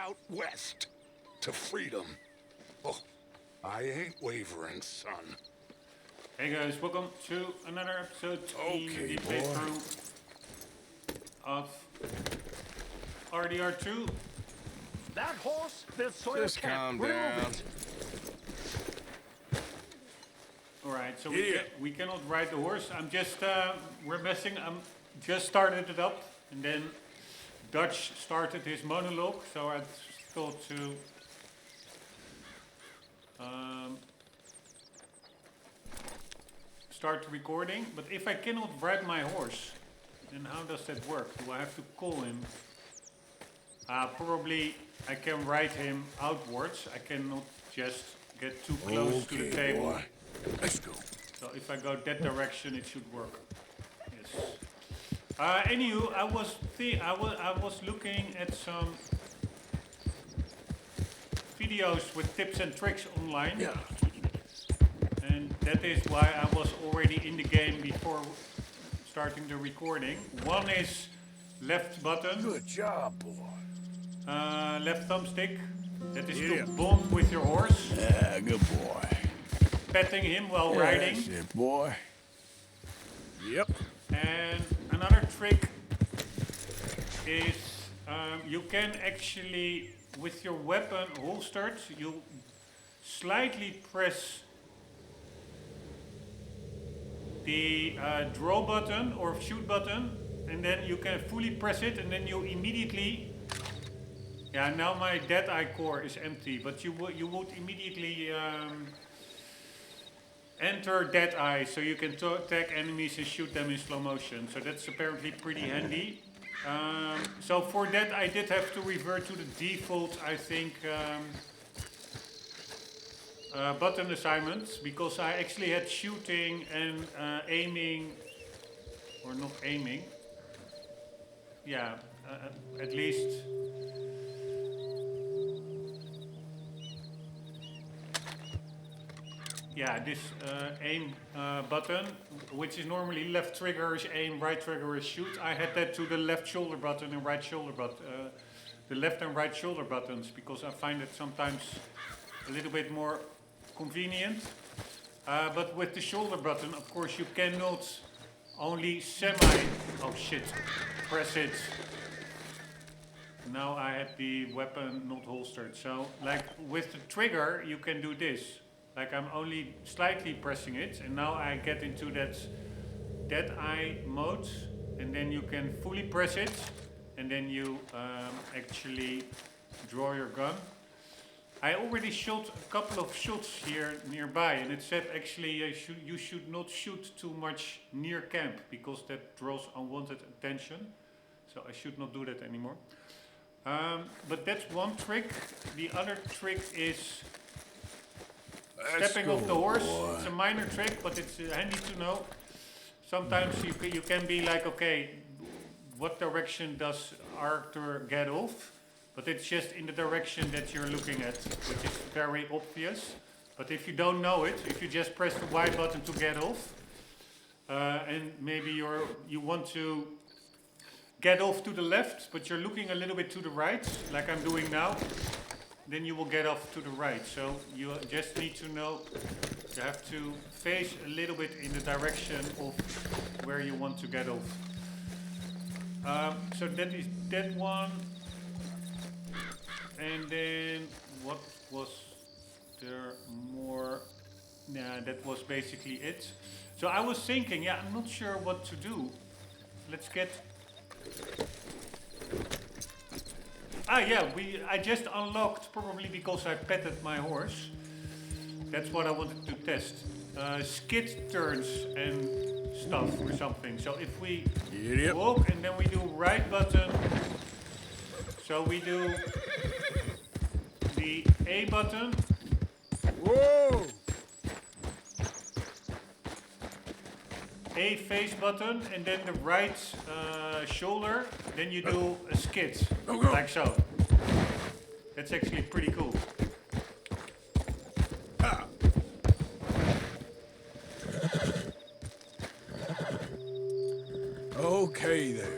out west to freedom. Oh, I ain't wavering, son. Hey guys, welcome to another episode in the playthrough of RDR2. That horse feels so Just calm down. Alright, so we cannot ride the horse. I'm just, we're messing, I'm just started it up, and then Dutch started his monologue, so I thought to start recording. But if I cannot ride my horse, then how does that work? Do I have to call him? Probably I can ride him outwards. I cannot just get too close to the table. Boy. Let's go. So if I go that direction, it should work. Yes. Anywho, I was looking at some videos with tips and tricks online. Yeah. And that is why I was already in the game before starting the recording. One is left button. Good job, boy. Left thumbstick. That is to bond with your horse. Yeah, good boy. Petting him while riding. That's it, boy. Yep. And another trick is you can actually, with your weapon holstered, you slightly press the draw button or shoot button, and then you can fully press it, and then you immediately. Yeah, now my Deadeye core is empty, but you would immediately enter Deadeye, so you can attack enemies and shoot them in slow motion. So that's apparently pretty handy. So for that I did have to revert to the default, I think, button assignments, because I actually had shooting and aiming, or not aiming. Yeah, at least. Yeah, this aim button, which is normally left trigger is aim, right trigger is shoot. I had that to the left shoulder button and right shoulder button, the left and right shoulder buttons, because I find it sometimes a little bit more convenient. But with the shoulder button, of course, you cannot only press it. Now I had the weapon not holstered. So, like with the trigger, you can do this. Like I'm only slightly pressing it, and now I get into that Deadeye mode, and then you can fully press it, and then you actually draw your gun. I already shot a couple of shots here nearby, and it said actually you should not shoot too much near camp, because that draws unwanted attention. So I should not do that anymore. But that's one trick. The other trick is stepping off the horse. Boy. It's a minor trick, but it's handy to know. Sometimes you can be like, okay, what direction does Arthur get off? But it's just in the direction that you're looking at, which is very obvious. But if you don't know it, if you just press the Y button to get off, and maybe you want to get off to the left, but you're looking a little bit to the right, like I'm doing now, then you will get off to the right. So you just need to know, you have to face a little bit in the direction of where you want to get off. So that is that one. And then what was there more? Nah, that was basically it. So I was thinking, yeah, I'm not sure what to do. Let's get. I just unlocked, probably because I petted my horse. That's what I wanted to test. Skid turns and stuff or something. So if we walk and then we do right button. So we do the A button. Whoa! A face button, and then the right shoulder, then you do a skid, like so. That's actually pretty cool. Okay then.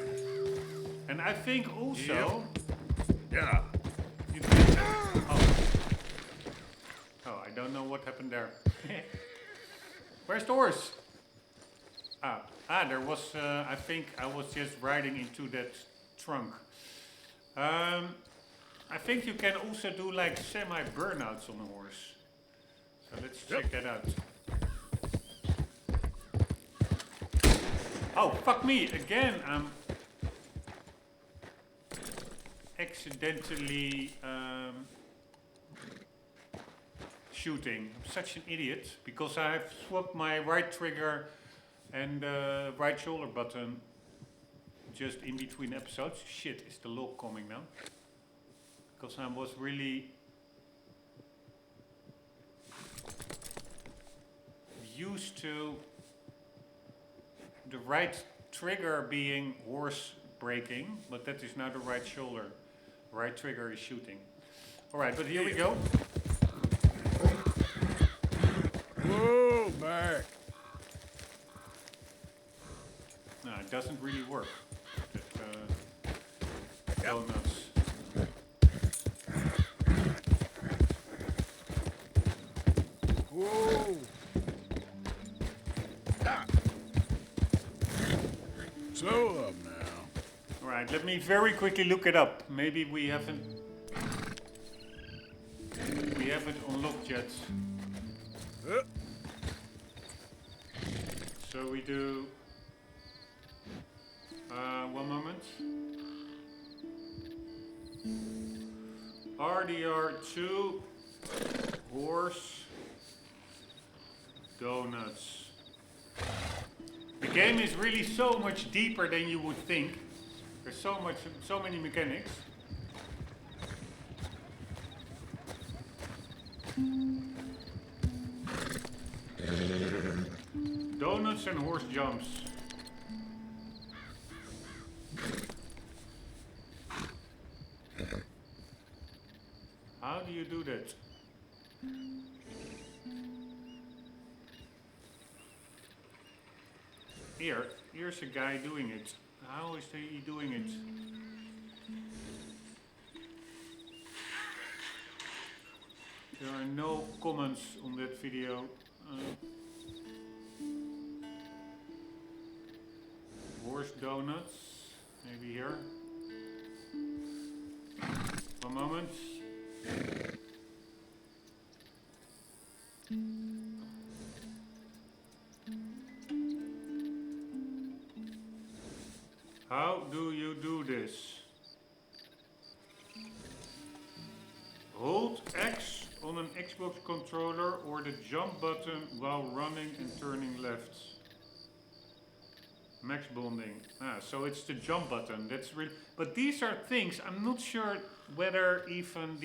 And I think also, Yeah. you don't know what happened there. Where's the horse? There was, I think I was just riding into that trunk. I think you can also do like semi-burnouts on a horse. So let's check that out. Oh, fuck me, again, I'm accidentally shooting. I'm such an idiot, because I have swapped my right trigger and right shoulder button just in between episodes. Shit, is the log coming now? Because I was really used to the right trigger being horse braking, but that is now the right shoulder. Right trigger is shooting. Alright, but here we go. Whoa, back. No, it doesn't really work. Donuts. Whoa. Slow up now. Alright, let me very quickly look it up. Maybe we haven't unlocked yet. So we do 1 moment. RDR2 horse donuts. The game is really so much deeper than you would think. There's so many mechanics. Donuts and horse jumps. How do you do that? Here's a guy doing it. How is he doing it? There are no comments on that video. Horse donuts, maybe here. 1 moment. How do you do this? Hold X on an Xbox controller or the jump button while running and turning left. Max bonding. So it's the jump button. That's really. But these are things I'm not sure whether even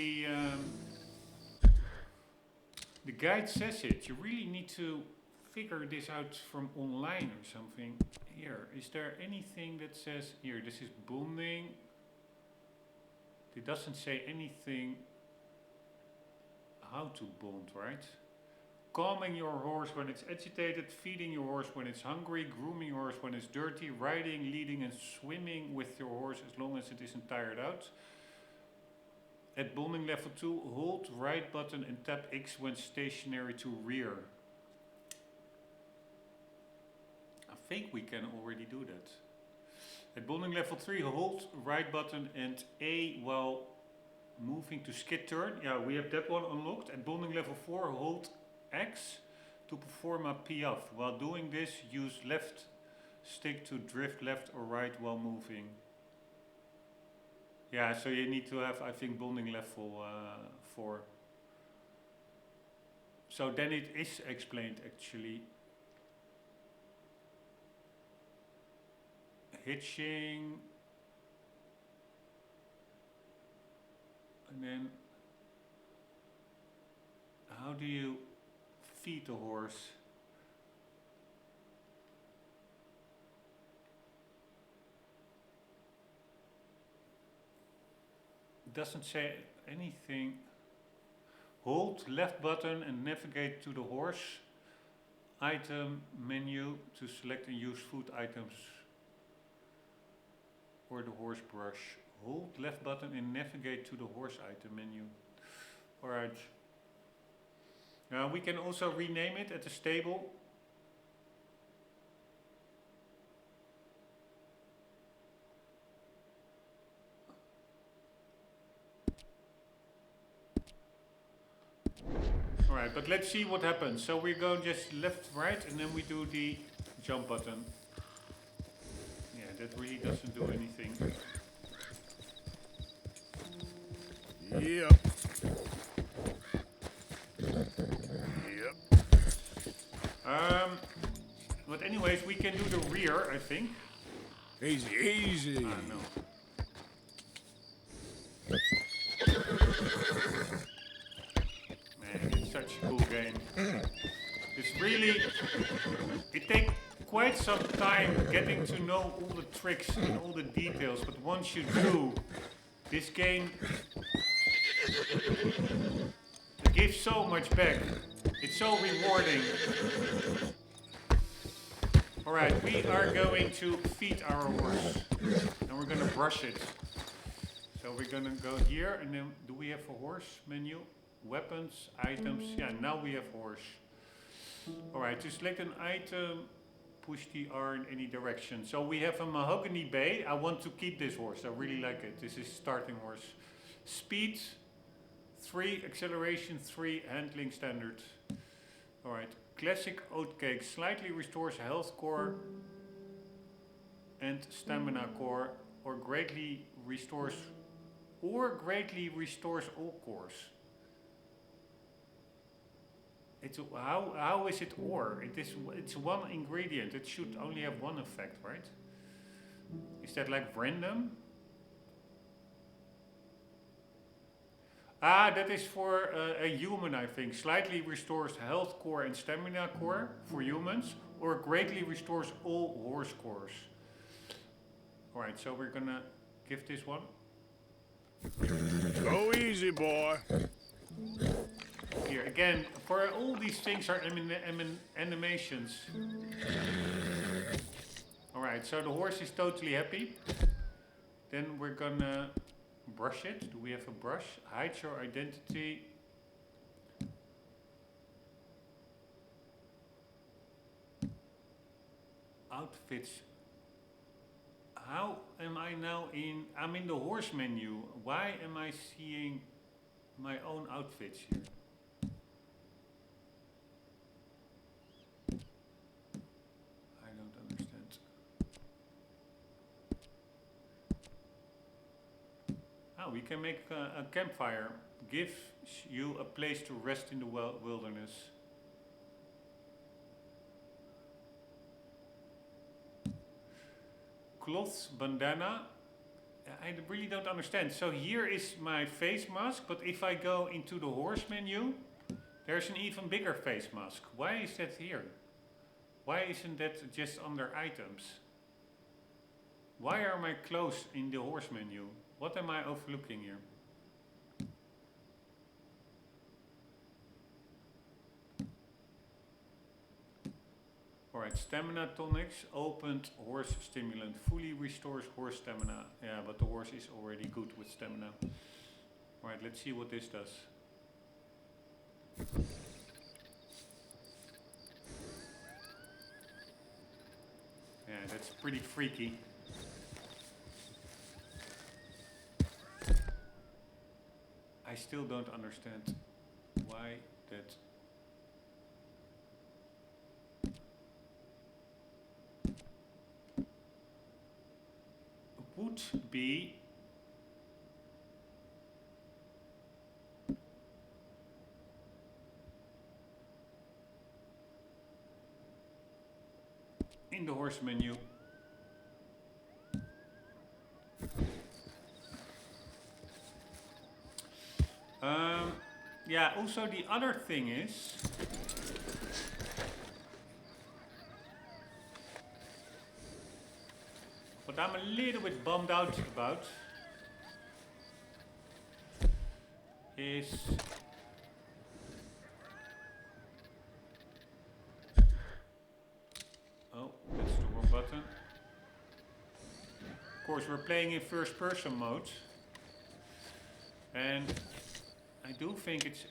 the guide says it. You really need to figure this out from online or something. Here, is there anything that says here? This is bonding. It doesn't say anything how to bond, right? Calming your horse when it's agitated, feeding your horse when it's hungry, grooming your horse when it's dirty, riding, leading and swimming with your horse as long as it isn't tired out. At bonding level 2, hold right button and tap X when stationary to rear. I think we can already do that. At bonding level 3, hold right button and A while moving to skid turn. Yeah, we have that one unlocked. At bonding level 4, hold X to perform a piaffe. While doing this, use left stick to drift left or right while moving. Yeah, so you need to have, I think, bonding level 4. So then it is explained actually. Hitching. And then how do you feed the horse? It doesn't say anything. Hold left button and navigate to the horse item menu to select and use food items or the horse brush. Hold left button and navigate to the horse item menu. Alright. We can also rename it at the stable. Alright, but let's see what happens. So we go just left, right, and then we do the jump button. Yeah, that really doesn't do anything. Yep. But anyways, we can do the rear, I think. Easy, easy. No. Man, it's such a cool game. It's really... It takes quite some time getting to know all the tricks and all the details, but once you do, this game gives so much back. It's so rewarding. Alright, we are going to feed our horse. And we're gonna brush it. So we're gonna go here, and then do we have a horse menu? Weapons, items, yeah, now we have horse. Alright, to select an item, push the R in any direction. So we have a mahogany bay. I want to keep this horse, I really like it. This is starting horse. Speed, 3, acceleration 3, handling standard. Alright, classic oatcake slightly restores health core and stamina core, or greatly restores all cores. It's how is it or? It's one ingredient. It should only have one effect, right? Is that like random? That is for a human, I think. Slightly restores health core and stamina core for humans, or greatly restores all horse cores. Alright, so we're gonna give this one. Go easy, boy. Here, again, for all these things are animations. Alright, so the horse is totally happy. Then we're gonna brush it. Do we have a brush? Hide your identity. Outfits. How am I now in... I'm in the horse menu. Why am I seeing my own outfits here? I don't understand. We can make a campfire. Gives you a place to rest in the wilderness. Cloth bandana. I really don't understand. So here is my face mask, but if I go into the horse menu, there's an even bigger face mask. Why is that here? Why isn't that just under items? Why are my clothes in the horse menu? What am I overlooking here? Alright, stamina tonics, opened horse stimulant, fully restores horse stamina. Yeah, but the horse is already good with stamina. Alright, let's see what this does. Yeah, that's pretty freaky. I still don't understand why that... would be in the horse menu. Yeah, also the other thing is, what I'm a little bit bummed out about is oh, that's the wrong button. Of course, we're playing in first person mode, and I do think it's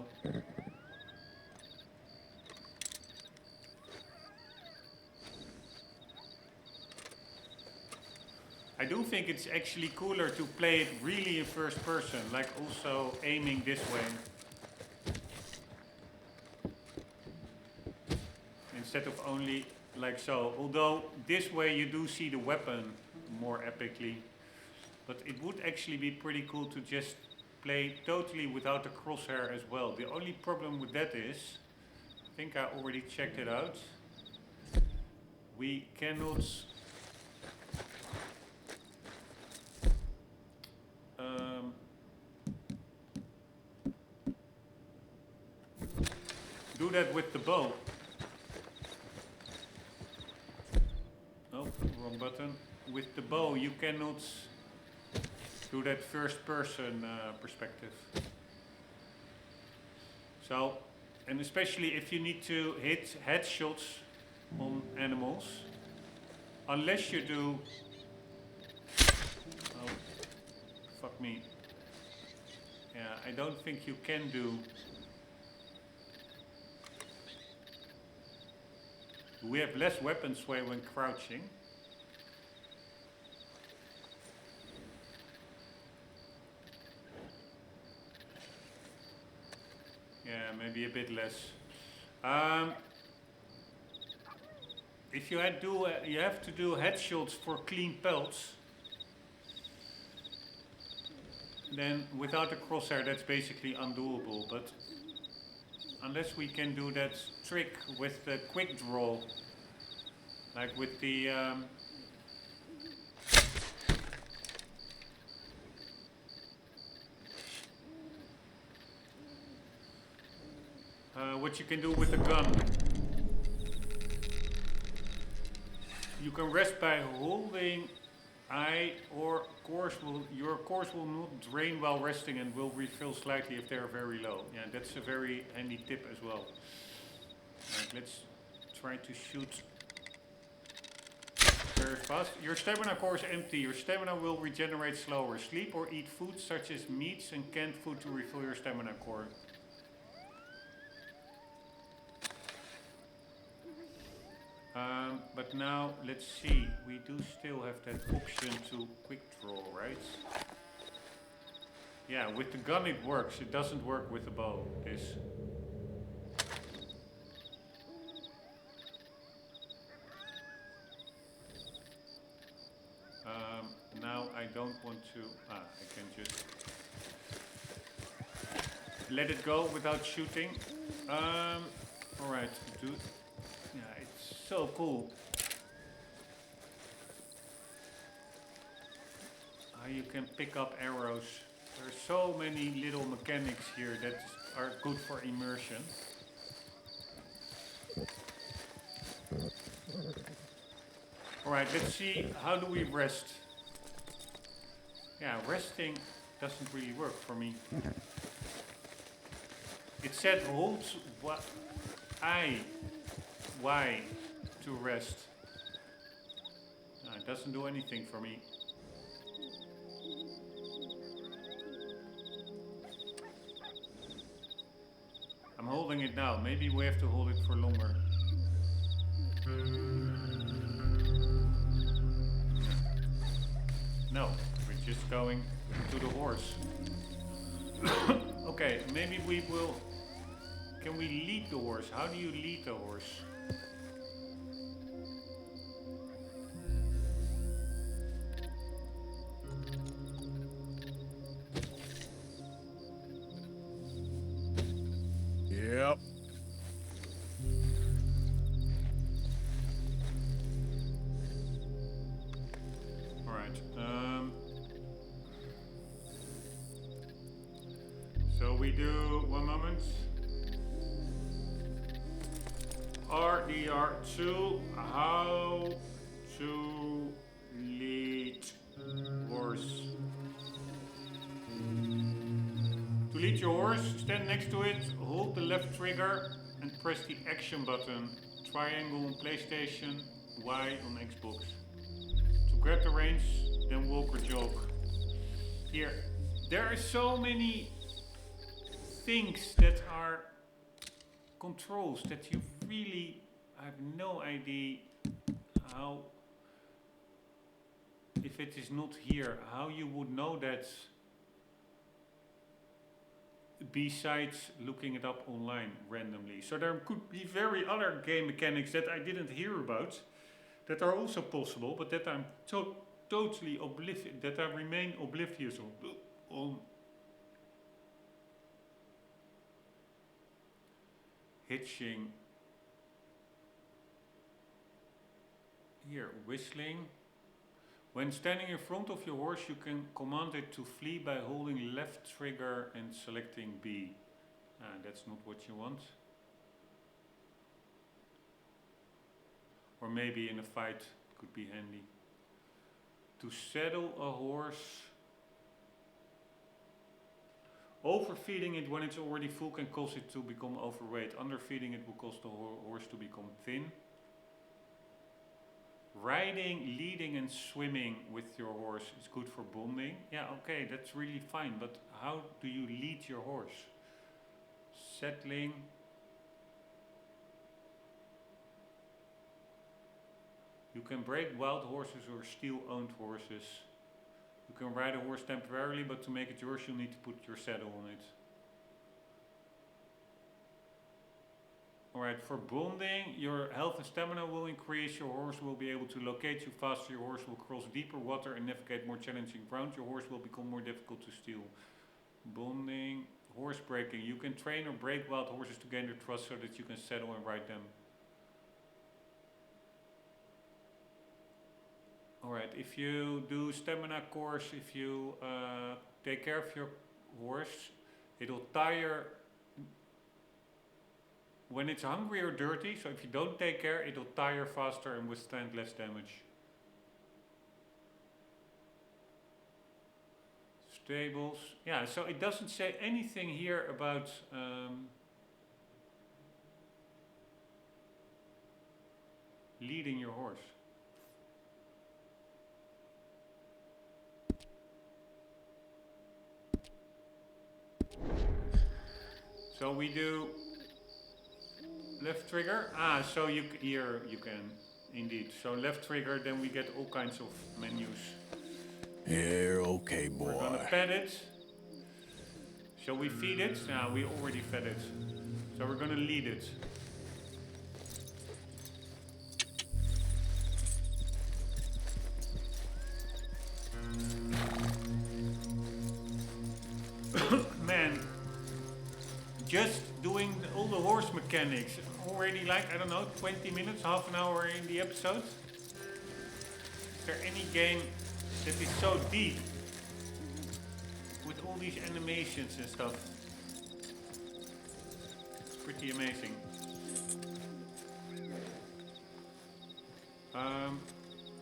Oh. I do think it's actually cooler to play it really in first person, like also aiming this way. Instead of only like so. Although this way you do see the weapon more epically. But it would actually be pretty cool to just play totally without the crosshair as well. The only problem with that is, I think I already checked it out. We cannot do that with the bow. Oh, wrong button. With the bow you cannot do that first person perspective. So, and especially if you need to hit headshots on animals, unless you do, oh, fuck me. Yeah, I don't think you can do. We have less weapon sway when crouching. Yeah, maybe a bit less. If you you have to do headshots for clean pelts, then without a crosshair that's basically undoable. But unless we can do that trick with the quick draw, like with the what you can do with the gun. You can rest by holding I or your course will not drain while resting and will refill slightly if they are very low. Yeah, that's a very handy tip as well. Right, let's try to shoot very fast. Your stamina core is empty. Your stamina will regenerate slower. Sleep or eat food such as meats and canned food to refill your stamina core. But now, let's see, we do still have that option to quick draw, right? Yeah, with the gun it works, it doesn't work with the bow, this. Now I don't want to, I can just let it go without shooting. Alright, dude. Yeah, it's so cool. How you can pick up arrows. There are so many little mechanics here that are good for immersion. Alright, let's see, how do we rest? Yeah, resting doesn't really work for me. It said hold Y to rest. No, it doesn't do anything for me. I'm holding it now. Maybe we have to hold it for longer. No, we're just going to the horse. Okay, maybe we will... Can we lead the horse? How do you lead the horse? Yep. All right. So we do 1 moment. RDR2, how to lead horse. To lead your horse, stand next to it, hold the left trigger and press the action button. Triangle on PlayStation, Y on Xbox. To grab the reins, then walk or jog. Here, there are so many things that are controls that you really, I have no idea how, if it is not here, how you would know that besides looking it up online randomly. So there could be very other game mechanics that I didn't hear about that are also possible, but that I'm totally oblivious, that I remain oblivious on. Hitching. Here, whistling. When standing in front of your horse, you can command it to flee by holding left trigger and selecting B. That's not what you want. Or maybe in a fight, could be handy. To saddle a horse. Overfeeding it when it's already full can cause it to become overweight. Underfeeding it will cause the horse to become thin. Riding, leading and swimming with your horse is good for bonding. Yeah, okay, that's really fine, but how do you lead your horse? Settling. You can break wild horses or steal owned horses. You can ride a horse temporarily, but to make it yours, you'll need to put your saddle on it. Alright, for bonding, your health and stamina will increase. Your horse will be able to locate you faster. Your horse will cross deeper water and navigate more challenging ground. Your horse will become more difficult to steal. Bonding, horse breaking. You can train or break wild horses to gain their trust so that you can saddle and ride them. Alright, if you do stamina course, if you take care of your horse, it'll tire when it's hungry or dirty. So if you don't take care, it'll tire faster and withstand less damage. Stables. Yeah, so it doesn't say anything here about leading your horse. So we do left trigger. So here you can indeed. So left trigger, then we get all kinds of menus. Here, okay, boy. We're gonna pet it. Shall we feed it? No, we already fed it. So we're gonna lead it. Man. Just doing all the horse mechanics, already like, I don't know, 20 minutes, half an hour in the episode. Is there any game that is so deep with all these animations and stuff? It's pretty amazing.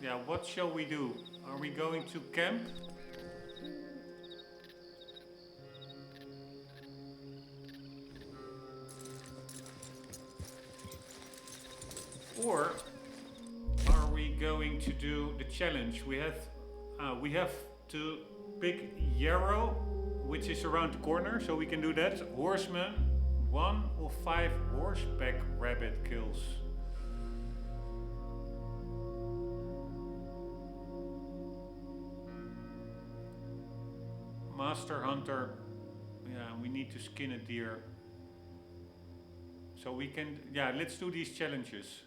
Yeah, what shall we do? Are we going to camp? Or are we going to do the challenge? We have to pick Yarrow, which is around the corner, so we can do that. Horseman, 1 of 5 horseback rabbit kills. Master Hunter, yeah, we need to skin a deer. So we can, yeah, let's do these challenges.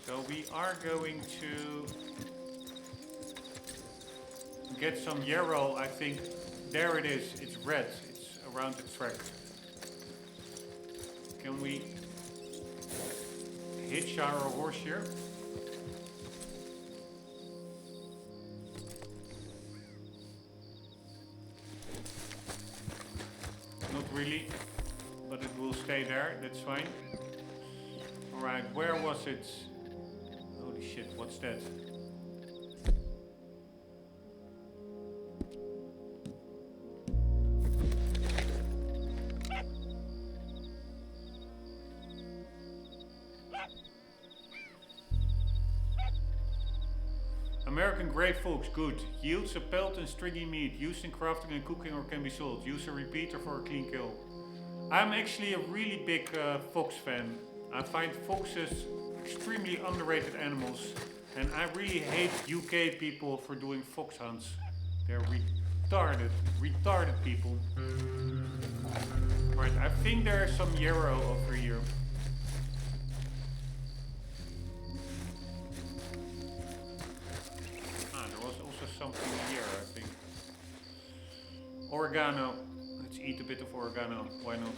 So we are going to get some yarrow, I think. There it is, it's red, it's around the track. Can we hitch our horse here? Not really. But it will stay there, that's fine. Alright, where was it? Holy shit, what's that? American Grey Fox, good. Yields a pelt and stringy meat, used in crafting and cooking or can be sold. Use a repeater for a clean kill. I'm actually a really big fox fan. I find foxes extremely underrated animals, and I really hate UK people for doing fox hunts. They're retarded people. Right, I think there's some yarrow over here. Ah, there was also something here, I think. Oregano. Let's eat a bit of oregano. Why not?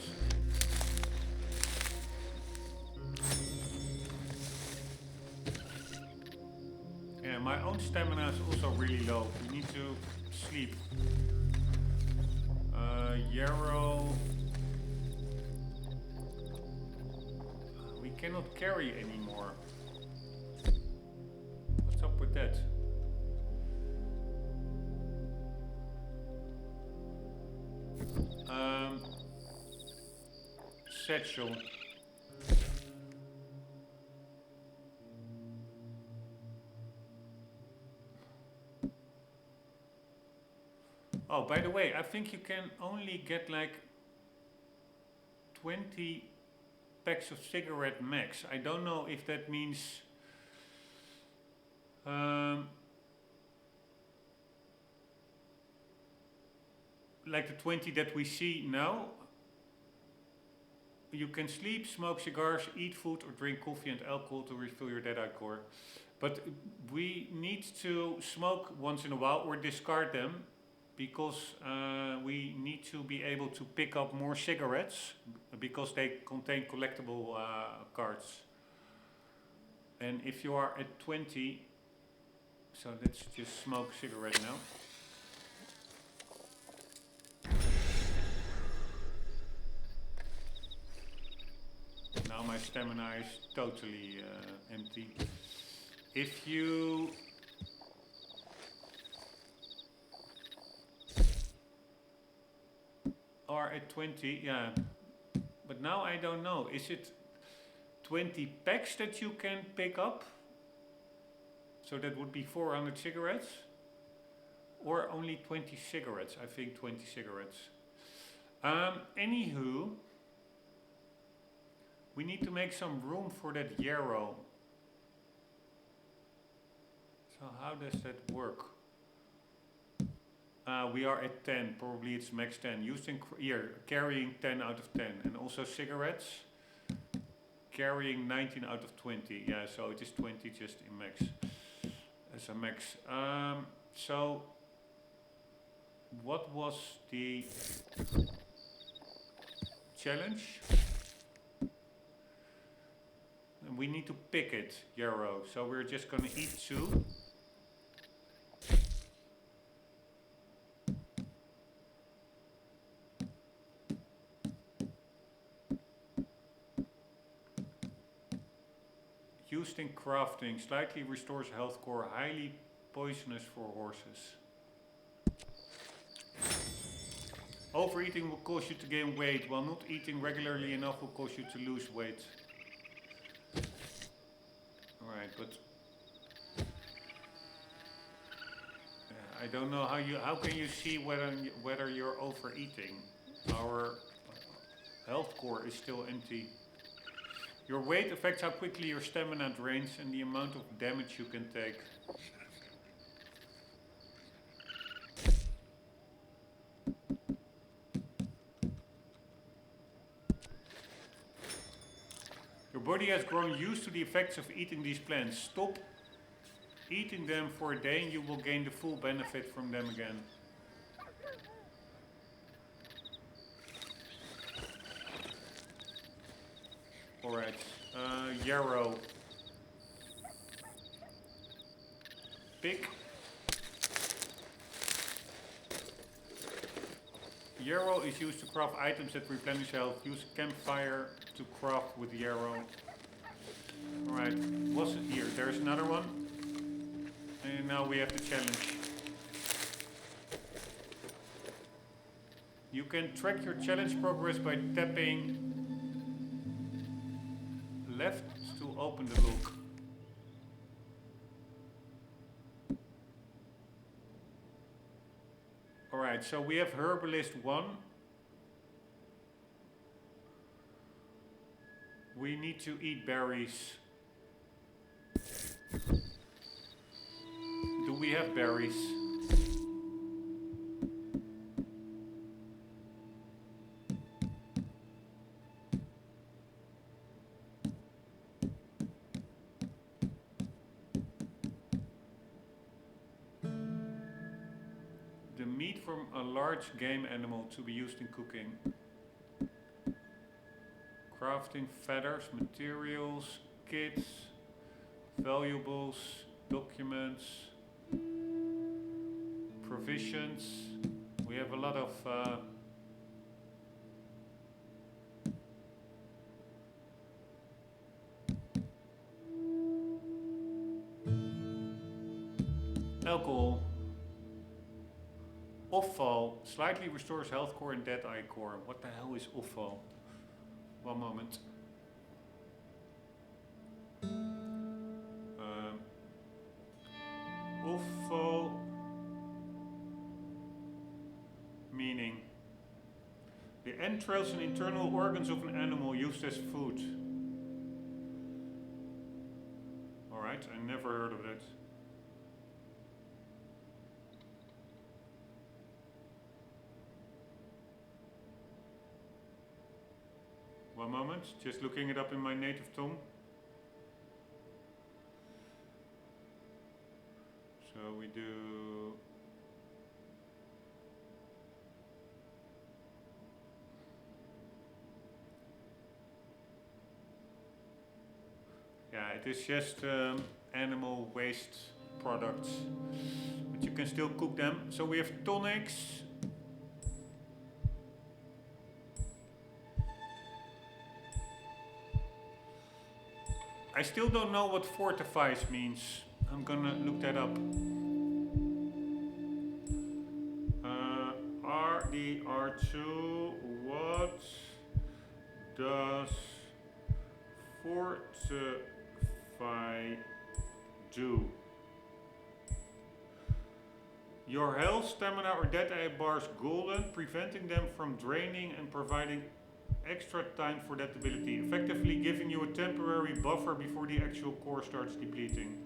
Yeah, my own stamina is also really low. We need to sleep. Yarrow. We cannot carry anymore. What's up with that? Satchel. Oh, by the way, I think you can only get like 20 packs of cigarette max. I don't know if that means like the 20 that we see now. You can sleep, smoke cigars, eat food, or drink coffee and alcohol to refill your dead-eye core. But we need to smoke once in a while or discard them, because we need to be able to pick up more cigarettes, because they contain collectible cards. And if you are at 20, so let's just smoke cigarette now. Now my stamina is totally empty. If you are at 20, yeah, but now I don't know. Is it 20 packs that you can pick up? So that would be 400 cigarettes? Or only 20 cigarettes? I think 20 cigarettes. Anywho, we need to make some room for that yarrow. So how does that work? We are at 10, probably it's max 10. Using here, carrying 10 out of 10. And also cigarettes, carrying 19 out of 20. Yeah, so it is 20 just in max, as a max. So, what was the challenge? And we need to pick it, yarrow. So we're just gonna eat 2. Used in crafting, slightly restores health core, highly poisonous for horses. Overeating will cause you to gain weight, while not eating regularly enough will cause you to lose weight. Alright, but I don't know how can you see whether you're overeating? Our health core is still empty. Your weight affects how quickly your stamina drains and the amount of damage you can take. Your body has grown used to the effects of eating these plants. Stop eating them for a day and you will gain the full benefit from them again. Alright, yarrow. Pick. Yarrow is used to craft items that replenish health. Use a campfire to craft with yarrow. Alright, what's it here? There's another one. And now we have the challenge. You can track your challenge progress by tapping left to open the look. Alright, so we have Herbalist 1. We need to eat berries. Do we have berries? The meat from a large game animal to be used in cooking. Crafting, feathers, materials, kits, valuables, documents, provisions. We have a lot of alcohol. Offal slightly restores health core and dead eye core. What the hell is offal? One moment. Offal meaning the entrails and internal organs of an animal used as food. Alright, I never heard of that. One moment, just looking it up in my native tongue. So we do... Yeah, it is just animal waste products, but you can still cook them. So we have tonics. I still don't know what fortifies means. I'm gonna look that up. RDR2, what does fortify do? Your health, stamina or dead eye bars golden, preventing them from draining and providing extra time for that ability, effectively giving you a temporary buffer before the actual core starts depleting.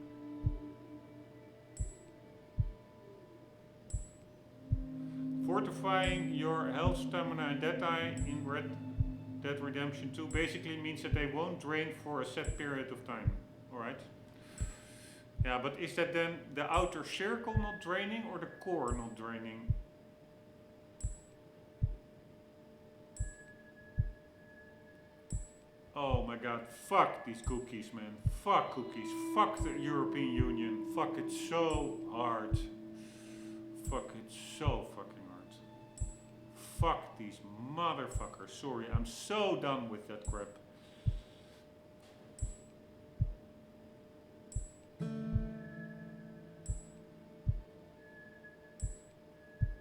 Fortifying your health, stamina and dead eye in Red Dead Redemption 2 basically means that they won't drain for a set period of time. Alright. Yeah, but is that then the outer circle not draining or the core not draining? Oh my god, fuck these cookies, man. Fuck cookies. Fuck the European Union. Fuck it so hard. Fuck it so fucking hard. Fuck these motherfuckers. Sorry, I'm so done with that crap.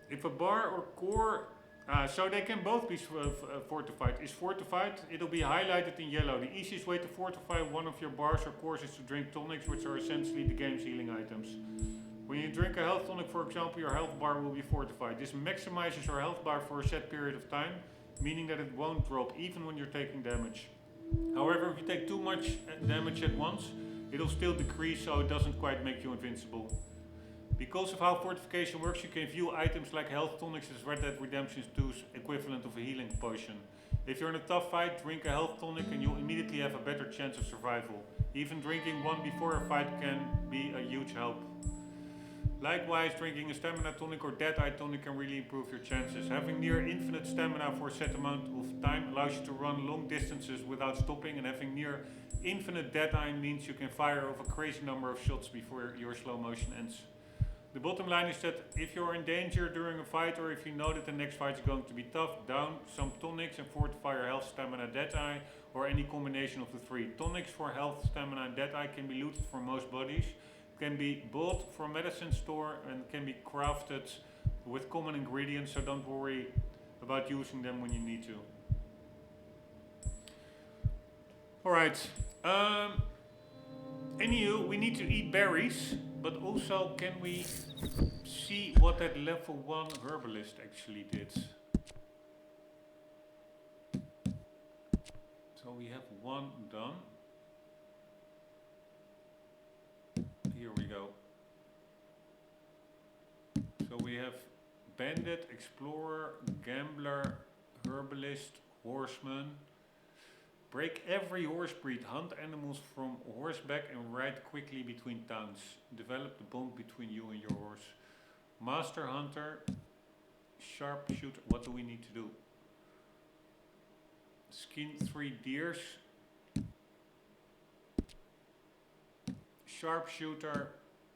If a bar or core... so they can both be fortified. Is fortified, it'll be highlighted in yellow. The easiest way to fortify one of your bars or cores is to drink tonics, which are essentially the game's healing items. When you drink a health tonic, for example, your health bar will be fortified. This maximizes your health bar for a set period of time, meaning that it won't drop even when you're taking damage. However, if you take too much damage at once, it'll still decrease, so it doesn't quite make you invincible. Because of how fortification works, you can view items like health tonics as Red Dead Redemption 2's equivalent of a healing potion. If you're in a tough fight, drink a health tonic and you'll immediately have a better chance of survival. Even drinking one before a fight can be a huge help. Likewise, drinking a stamina tonic or dead eye tonic can really improve your chances. Having near infinite stamina for a set amount of time allows you to run long distances without stopping, and having near infinite dead eye means you can fire off a crazy number of shots before your slow motion ends. The bottom line is that if you're in danger during a fight, or if you know that the next fight is going to be tough, down some tonics and fortify your health, stamina, dead eye, or any combination of the three. Tonics for health, stamina and dead eye can be looted for most bodies, can be bought from medicine store, and can be crafted with common ingredients, so don't worry about using them when you need to. Alright, anywho, we need to eat berries. But also, can we see what that level 1 herbalist actually did? So So we have one done. Here we go. So we have bandit, explorer, gambler, herbalist, horseman. Break every horse breed, hunt animals from horseback and ride quickly between towns. Develop the bond between you and your horse. Master hunter, sharpshooter. What do we need to do? Skin 3 deers. Sharpshooter,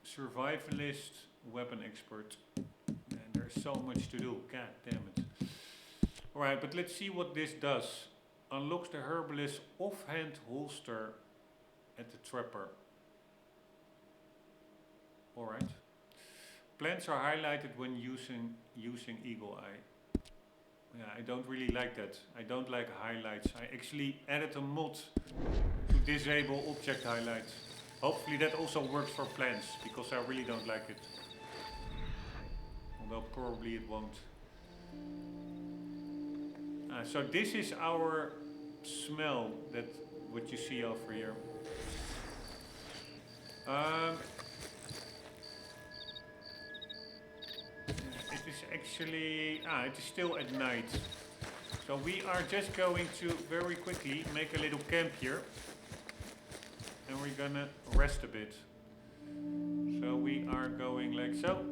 survivalist, weapon expert. And there's so much to do. God damn it. Alright, but let's see what this does. Unlocks the herbalist offhand holster at the trapper. Alright. Plants are highlighted when using Eagle Eye. Yeah, I don't really like that. I don't like highlights. I actually added a mod to disable object highlights. Hopefully that also works for plants, because I really don't like it. Although probably it won't. So this is our smell, that what you see over here. It is actually, it is still at night. So we are just going to very quickly make a little camp here. And we're gonna rest a bit. So we are going like so.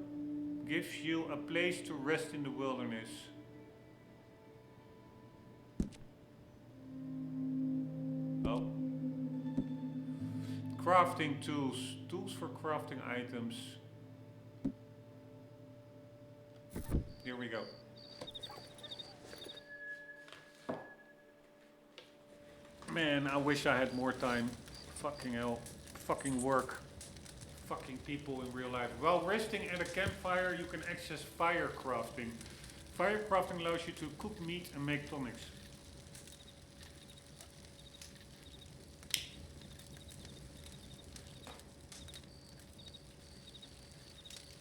Gives you a place to rest in the wilderness. Oh. Crafting tools. Tools for crafting items. Here we go. Man, I wish I had more time. Fucking hell. Fucking work. Fucking people in real life. While resting at a campfire, you can access fire crafting. Fire crafting allows you to cook meat and make tonics.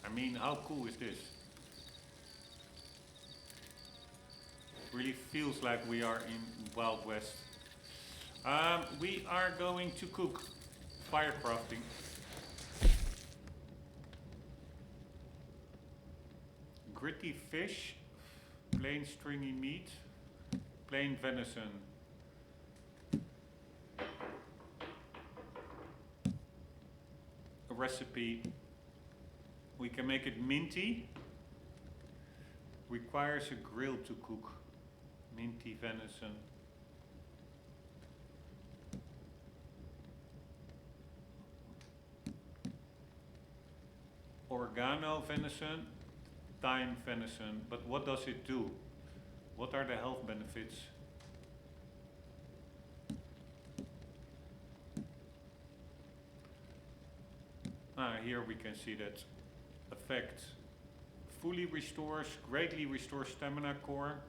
I mean, how cool is this? It really feels like we are in Wild West. We are going to cook. Fire crafting. Gritty fish, plain stringy meat, plain venison. A recipe. We can make it minty. Requires a grill to cook. Minty venison. Oregano venison. Thyme venison, but what does it do? What are the health benefits? Here we can see that effect. Fully restores, greatly restores stamina core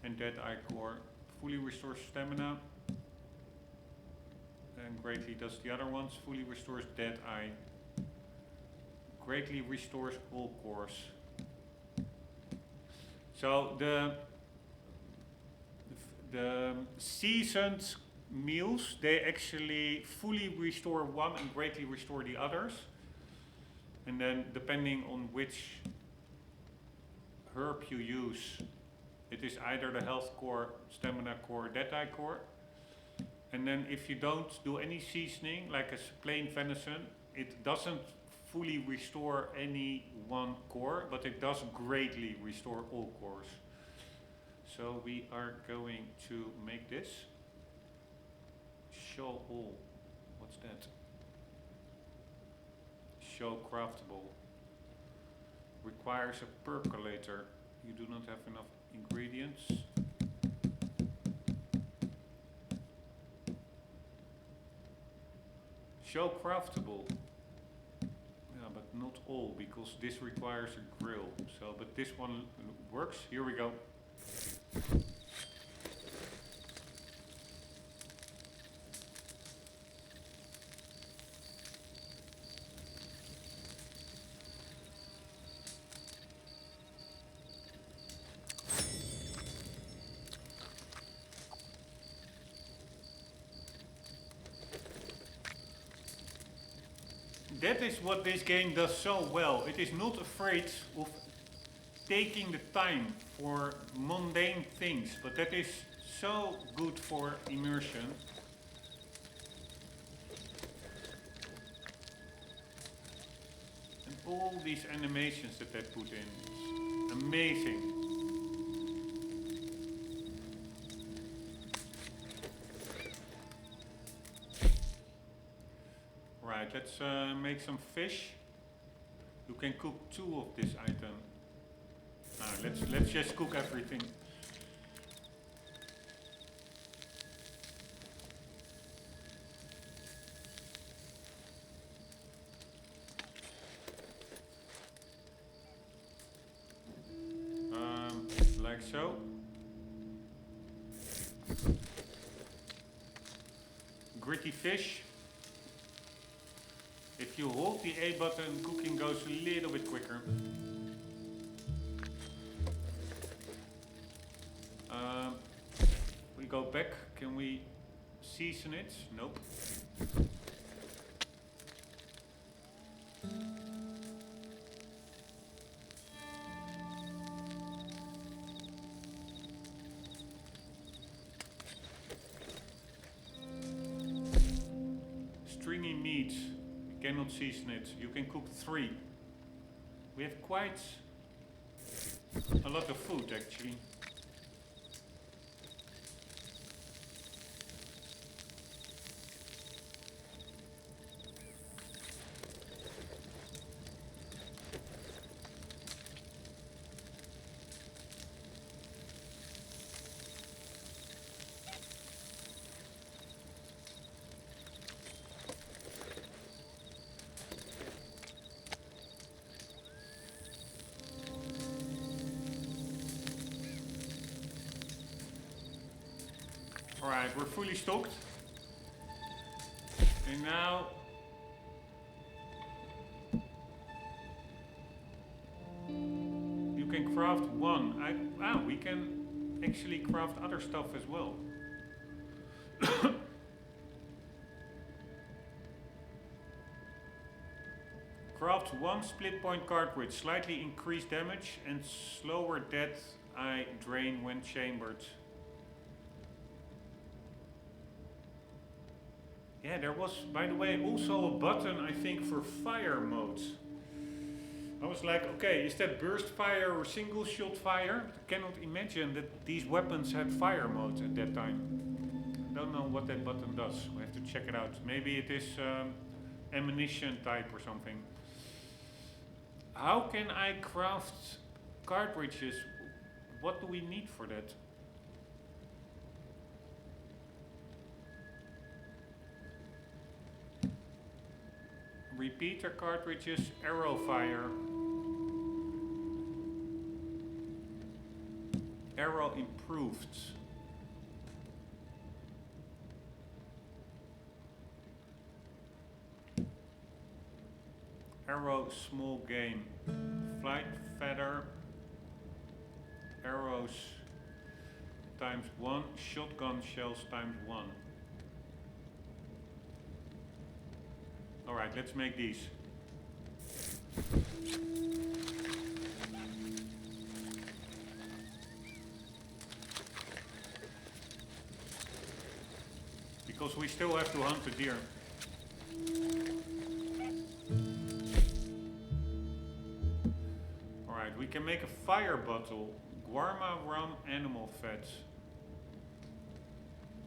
and dead eye core. Fully restores stamina and greatly does the other ones. Fully restores dead eye. Greatly restores all cores. So the seasoned meals, they actually fully restore one and greatly restore the others. And then depending on which herb you use, it is either the health core, stamina core, dead eye core. And then if you don't do any seasoning, like a plain venison, it doesn't fully restore any one core, but it does greatly restore all cores. So we are going to make this. Show all. What's that? Show craftable. Requires a percolator. You do not have enough ingredients. Show craftable. But not all, because this requires a grill. So, but this one works. Here we go. that is what this game does so well. It is not afraid of taking the time for mundane things, but that is so good for immersion. And all these animations that they put in, it's amazing. Right, let's make some fish. You can cook 2 of this item. Let's just cook everything. Like so. Gritty fish. If you hold the A button, cooking goes a little bit quicker. We go back. Can we season it? Nope. Stringy meat. You cannot season it. You can cook 3. We have quite a lot of food actually. Alright, we're fully stocked. And now you can craft 1. We can actually craft other stuff as well. Craft 1 split point cartridge, slightly increased damage and slower death eye drain when chambered. Yeah, there was, by the way, also a button, I think, for fire modes. I was like, okay, is that burst fire or single shot fire? I cannot imagine that these weapons had fire modes at that time. I don't know what that button does. We have to check it out. Maybe it is ammunition type or something. How can I craft cartridges? What do we need for that? Repeater cartridges, arrow fire. Arrow improved. Arrow small game. Flight feather. Arrows times 1. Shotgun shells times 1. Alright, let's make these. Because we still have to hunt the deer. Alright, we can make a fire bottle. Guarma rum animal fats.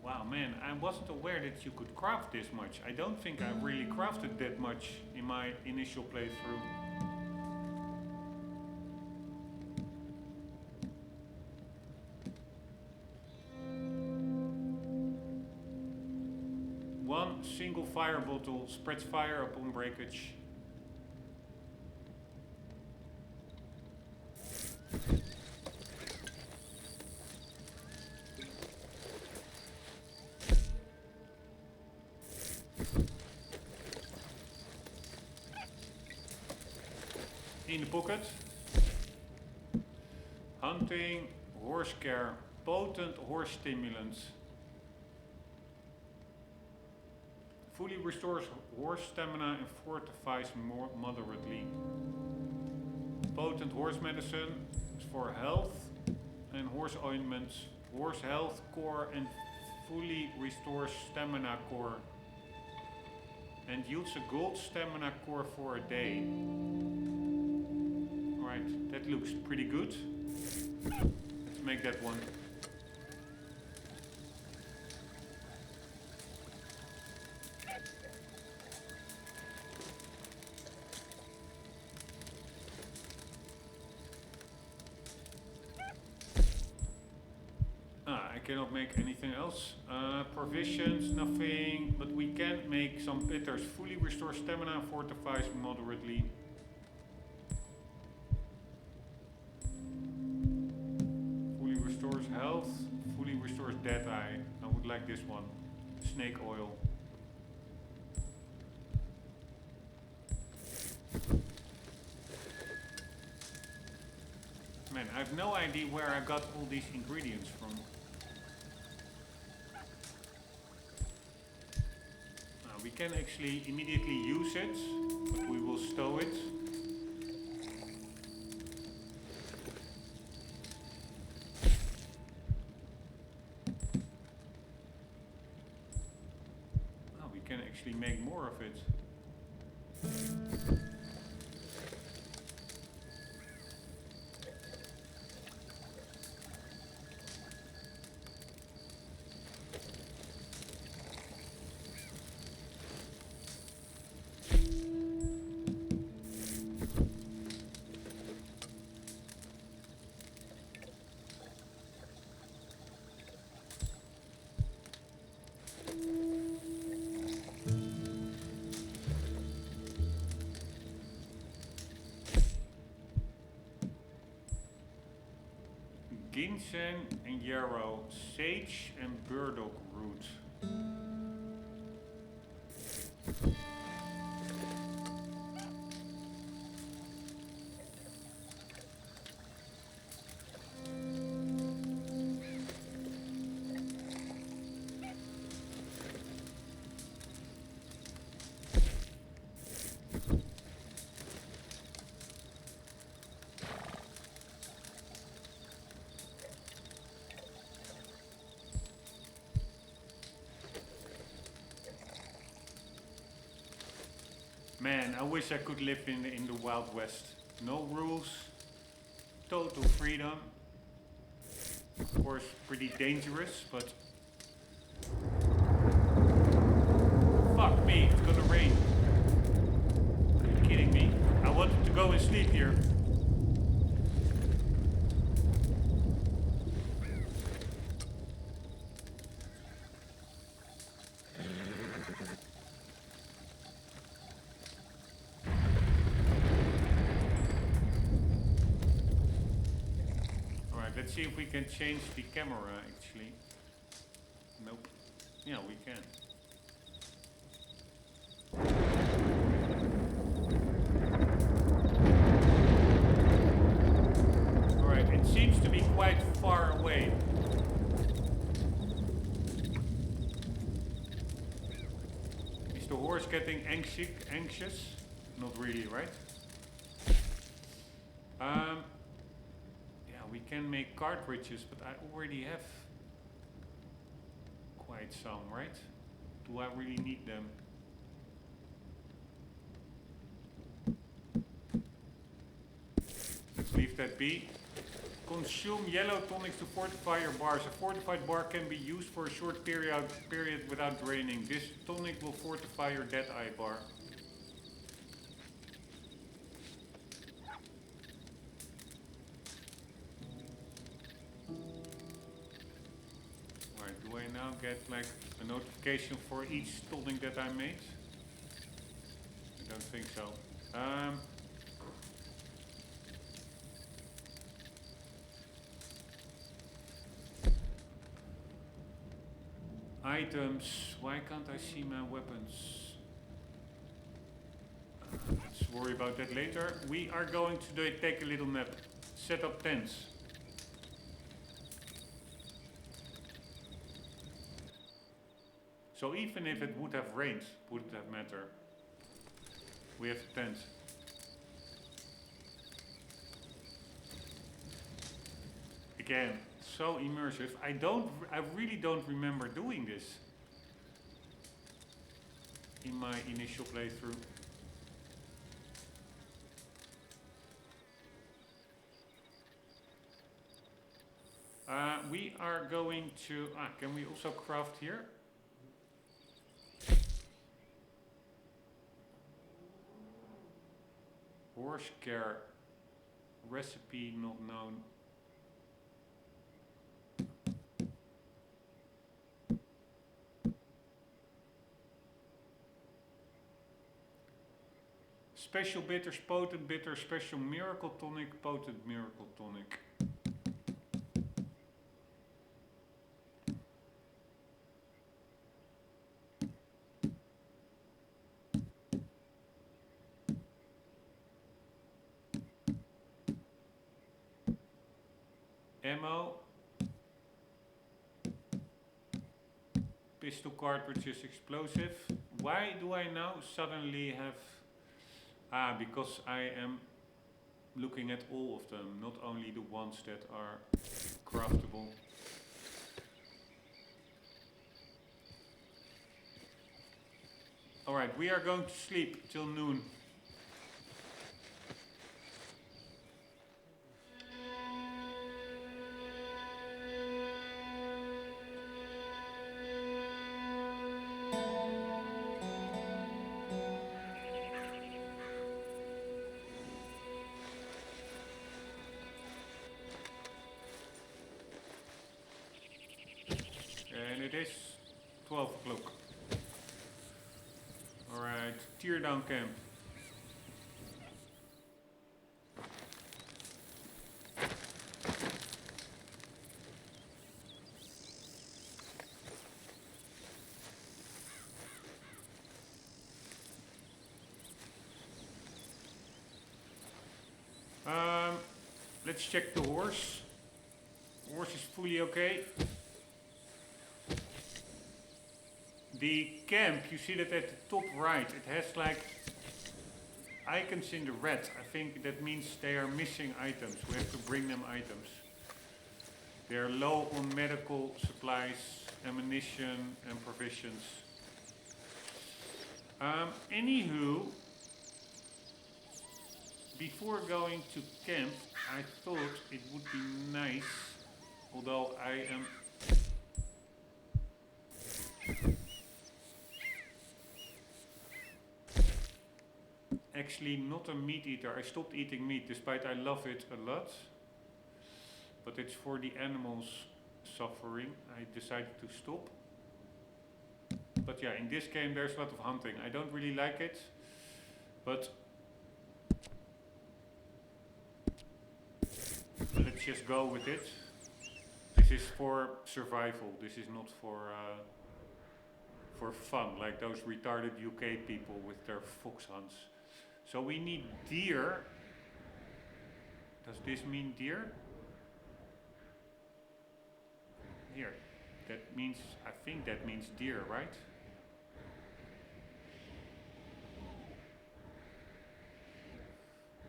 Wow, man, I wasn't aware that you could craft this much. I don't think I really crafted that much in my initial playthrough. One single fire bottle spreads fire upon breakage. In the pocket. Hunting, horse care, potent horse stimulants. Fully restores horse stamina and fortifies more moderately. Potent horse medicine is for health and horse ointments. Horse health core and fully restores stamina core. And yields a gold stamina core for a day. Alright, that looks pretty good. Let's make that one. I cannot make anything else. Provisions, nothing. But we can make some bitters. Fully restores stamina, fortifies moderately. Fully restores health. Fully restores dead eye. I would like this one. Snake oil. Man, I have no idea where I got all these ingredients from. We can actually immediately use it, but we will stow it. We can actually make more of it. Ginseng and yarrow, sage and burdock root. Man, I wish I could live in the Wild West. No rules, total freedom. Of course, pretty dangerous, but... Fuck me, it's gonna rain. Are you kidding me? I wanted to go and sleep here. Let's see if we can change the camera actually. Nope. Yeah, we can. Alright, it seems to be quite far away. Is the horse getting anxious? Not really, right? We can make cartridges, but I already have quite some, right? Do I really need them? Let's leave that be. Consume yellow tonics to fortify your bars. A fortified bar can be used for a short period without draining. This tonic will fortify your dead eye bar. Do I now get like a notification for each tonic that I made? I don't think so. Items. Why can't I see my weapons? Let's worry about that later. We are going to take a little nap. Set up tents. So So even if it would have rained, wouldn't have mattered. We have a tent. Again, so immersive. I really don't remember doing this in my initial playthrough. We are going to... can we also craft here? Horse care. Recipe not known. Special bitters, potent bitter, special miracle tonic, potent miracle tonic. Ammo. Pistol cartridges, explosive. Why do I now suddenly have... because I am looking at all of them, not only the ones that are craftable. Alright, we are going to sleep till noon. And it is 12 o'clock. Alright, tear down camp. Let's check the horse. Horse is fully okay. The camp, you see that at the top right, it has like icons in the red. I think that means they are missing items. We have to bring them items. They're low on medical supplies, ammunition and provisions. Anywho, before going to camp, I thought it would be nice, although I am actually not a meat eater. I stopped eating meat despite I love it a lot. But it's for the animals suffering. I decided to stop. But yeah, in this game there's a lot of hunting. I don't really like it. But let's just go with it. This is for survival. This is not for fun, like those retarded UK people with their fox hunts. So we need deer. Does this mean deer? Here. That means, I think that means deer, right?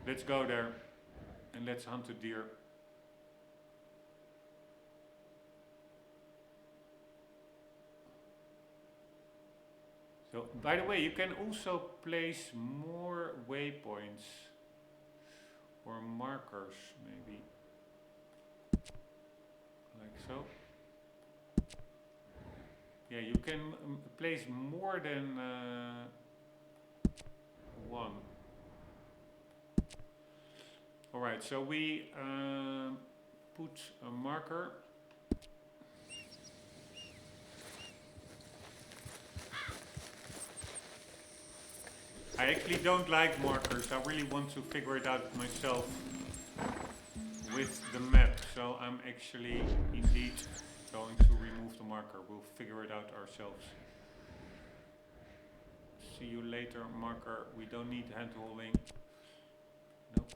Let's go there and let's hunt a deer. So, by the way, you can also place more waypoints or markers, maybe, like so. Yeah, you can place more than one. Alright, so we put a marker. I actually don't like markers. I really want to figure it out myself with the map. So I'm actually indeed going to remove the marker. We'll figure it out ourselves. See you later, marker. We don't need hand holding. Nope.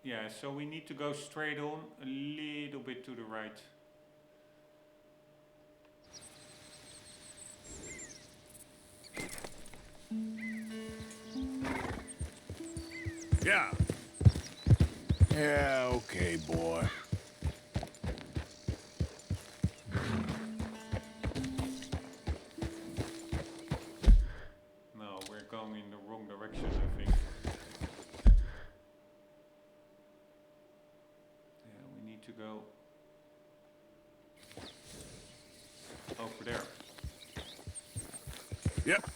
Yeah, so we need to go straight on a little bit to the right. Yeah. Yeah, okay, boy. No, we're going in the wrong direction, I think. Yeah, we need to go over there. Yep.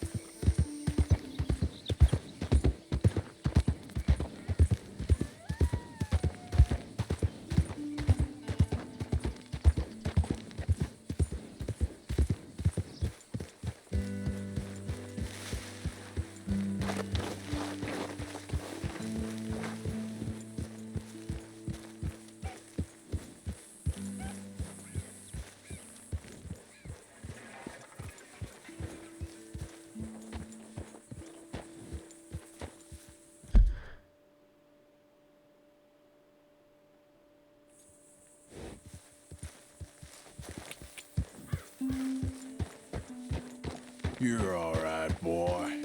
You're all right, boy.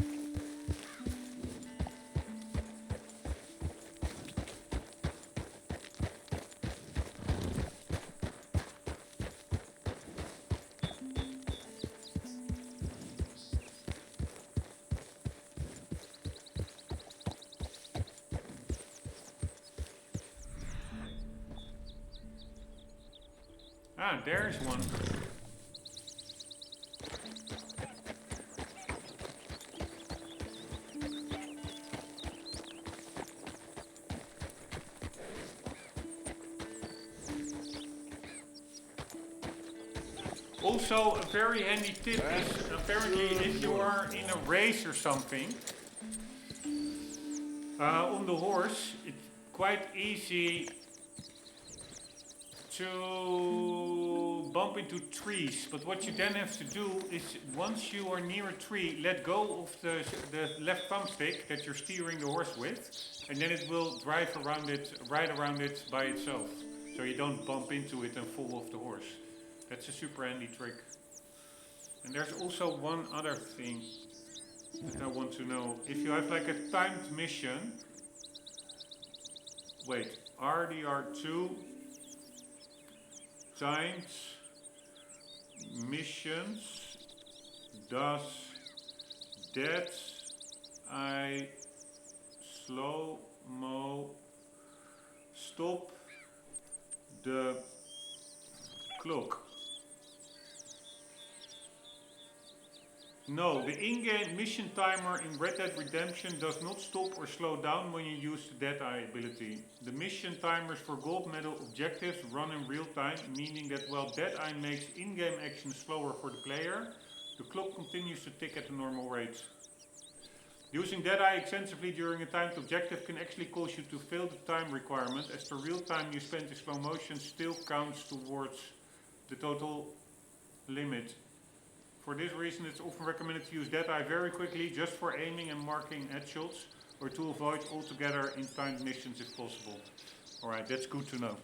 Ah, there's one. Also, a very handy tip is apparently if you are in a race or something on the horse, it's quite easy to bump into trees. But what you then have to do is once you are near a tree, let go of the left thumbstick that you're steering the horse with, and then it will drive around it, right around it by itself. So you don't bump into it and fall off the horse. That's a super handy trick. And there's also one other thing that I want to know. If you have like a timed mission, wait, RDR2 times missions, does that I slow-mo stop the clock? No, the in-game mission timer in Red Dead Redemption does not stop or slow down when you use the Deadeye ability. The mission timers for gold medal objectives run in real time, meaning that while Deadeye makes in-game action slower for the player, the clock continues to tick at a normal rate. Using Deadeye extensively during a timed objective can actually cause you to fail the time requirement, as the real time you spent in slow motion still counts towards the total limit. For this reason, it's often recommended to use Deadeye very quickly, just for aiming and marking headshots, or to avoid altogether in timed missions if possible. Alright, that's good to know.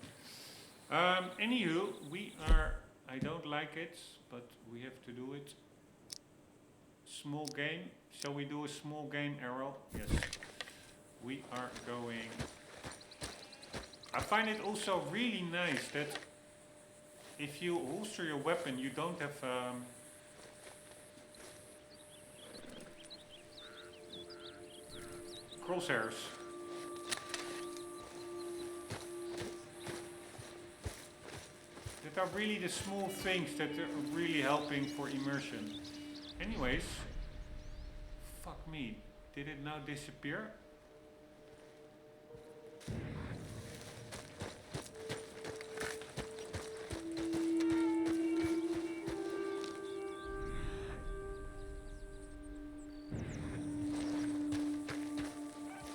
Anywho, we are, I don't like it, but we have to do it. Small game. Shall we do a small game, Errol? Yes. We are going. I find it also really nice that if you holster your weapon, you don't have crosshairs. That are really the small things that are really helping for immersion. Anyways, fuck me. Did it now disappear?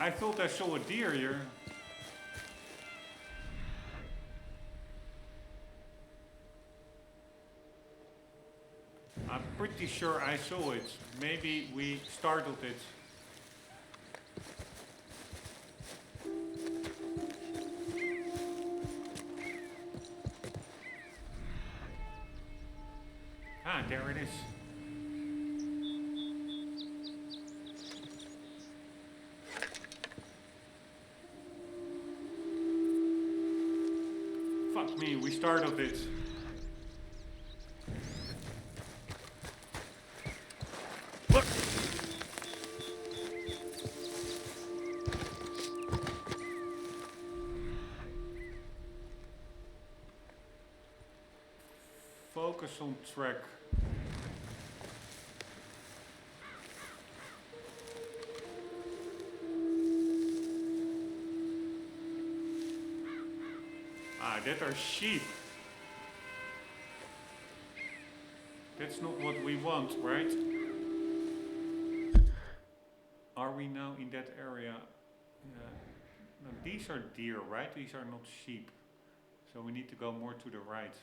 I thought I saw a deer here. I'm pretty sure I saw it. Maybe we startled it. Ah, there it is. Fuck me, we started it. Look! Focus on track. Ah, that are sheep. That's not what we want, right? Are we now in that area? No, these are deer, right? These are not sheep. So we need to go more to the right.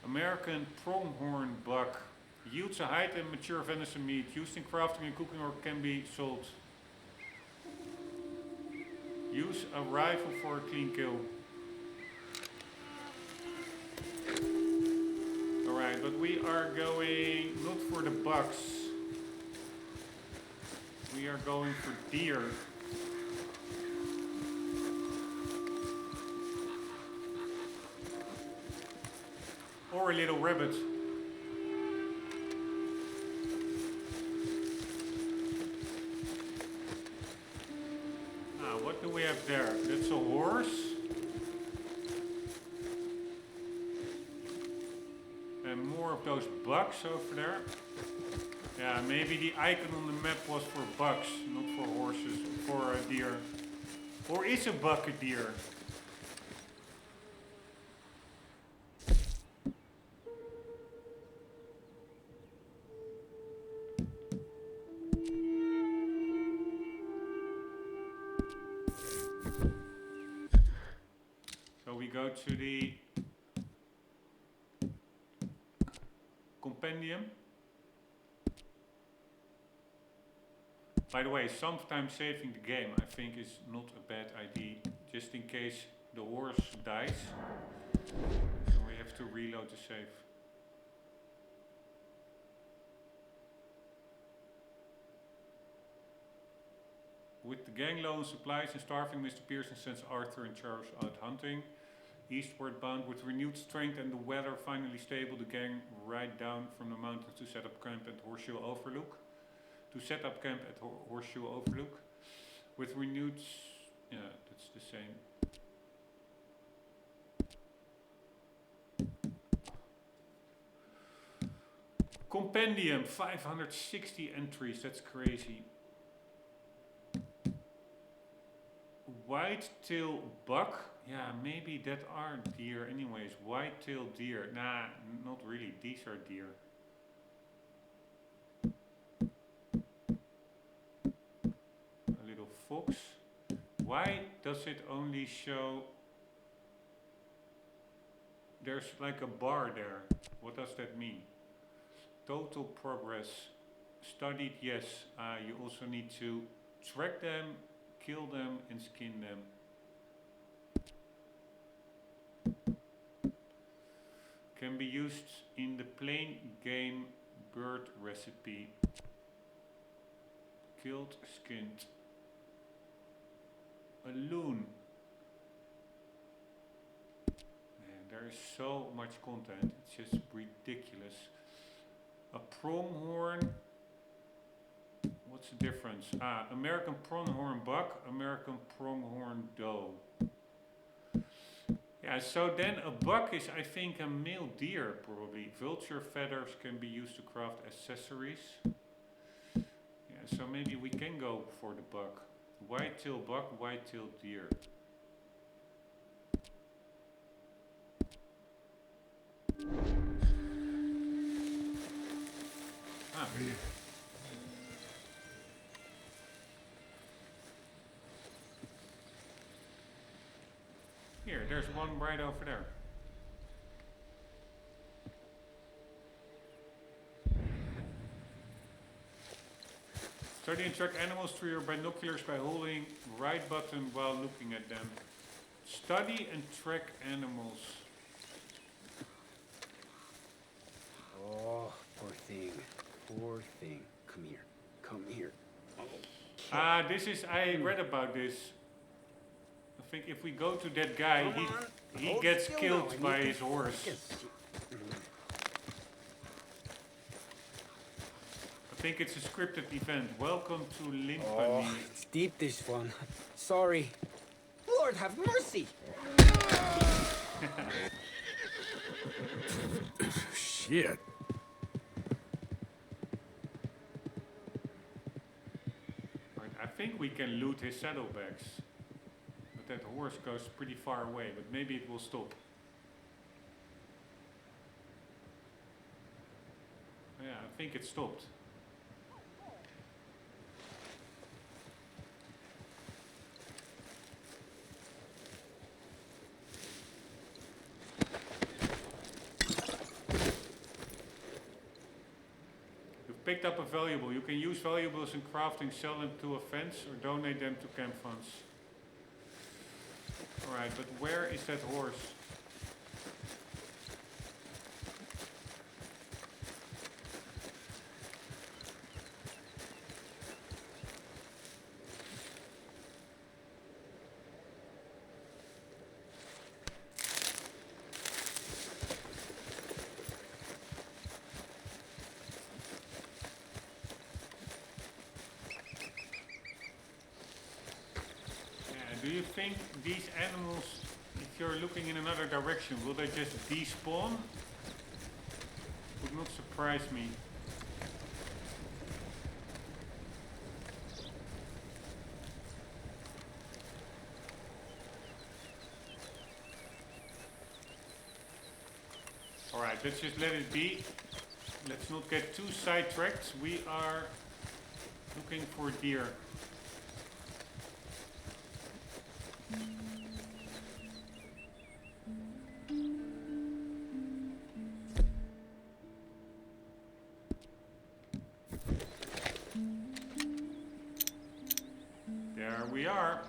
American pronghorn buck yields a high and mature venison meat used in crafting and cooking or can be sold. Use a rifle for a clean kill. Alright, but we are going not for the bucks. We are going for deer. Or a little rabbit. Ah, what do we have there? That's a horse. And more of those bucks over there. Yeah, maybe the icon on the map was for bucks, not for horses, for a deer. Or is a buck a deer? Go to the compendium. By the way, sometimes saving the game I think is not a bad idea, just in case the horse dies and we have to reload the save. With the gang low on supplies and starving, Mr. Pearson sends Arthur and Charles out hunting. Eastward bound with renewed strength and the weather finally stable, the gang ride down from the mountains to set up camp at Horseshoe Overlook. With renewed... yeah, that's the same. Compendium, 560 entries, that's crazy. White-tail buck? Yeah, maybe that are deer anyways. White-tail deer. Nah, not really. These are deer. A little fox. Why does it only show... There's like a bar there. What does that mean? Total progress. Studied, yes. You also need to track them, kill them and skin them. Can be used in the plain game bird recipe. Killed, skinned. A loon. Man, there is so much content, it's just ridiculous. A pronghorn. What's the difference? Ah, American pronghorn buck, American pronghorn doe. Yeah, so then a buck is, I think, a male deer, probably. Vulture feathers can be used to craft accessories. Yeah, so maybe we can go for the buck. White-tail buck, white-tail deer. Ah, there's one right over there. Study and track animals through your binoculars by holding right button while looking at them. Study and track animals. Oh, poor thing. Poor thing. Come here. Come here. Oh. Ah, this is, I read about this. I think if we go to that guy, he Hold gets still killed now. I by need his to horse. focus. I think it's a scripted event. Welcome to Limpani. Oh, it's deep, this one. Sorry. Lord have mercy. Shit. Right, I think we can loot his saddlebags. But that horse goes pretty far away, but maybe it will stop. Yeah, I think it stopped. Picked up a valuable. You can use valuables in crafting, sell them to a fence, or donate them to camp funds. Alright, but where is that horse? Do you think these animals, if you're looking in another direction, will they just despawn? Would not surprise me. Alright, let's just let it be. Let's not get too sidetracked. We are looking for deer. There we are.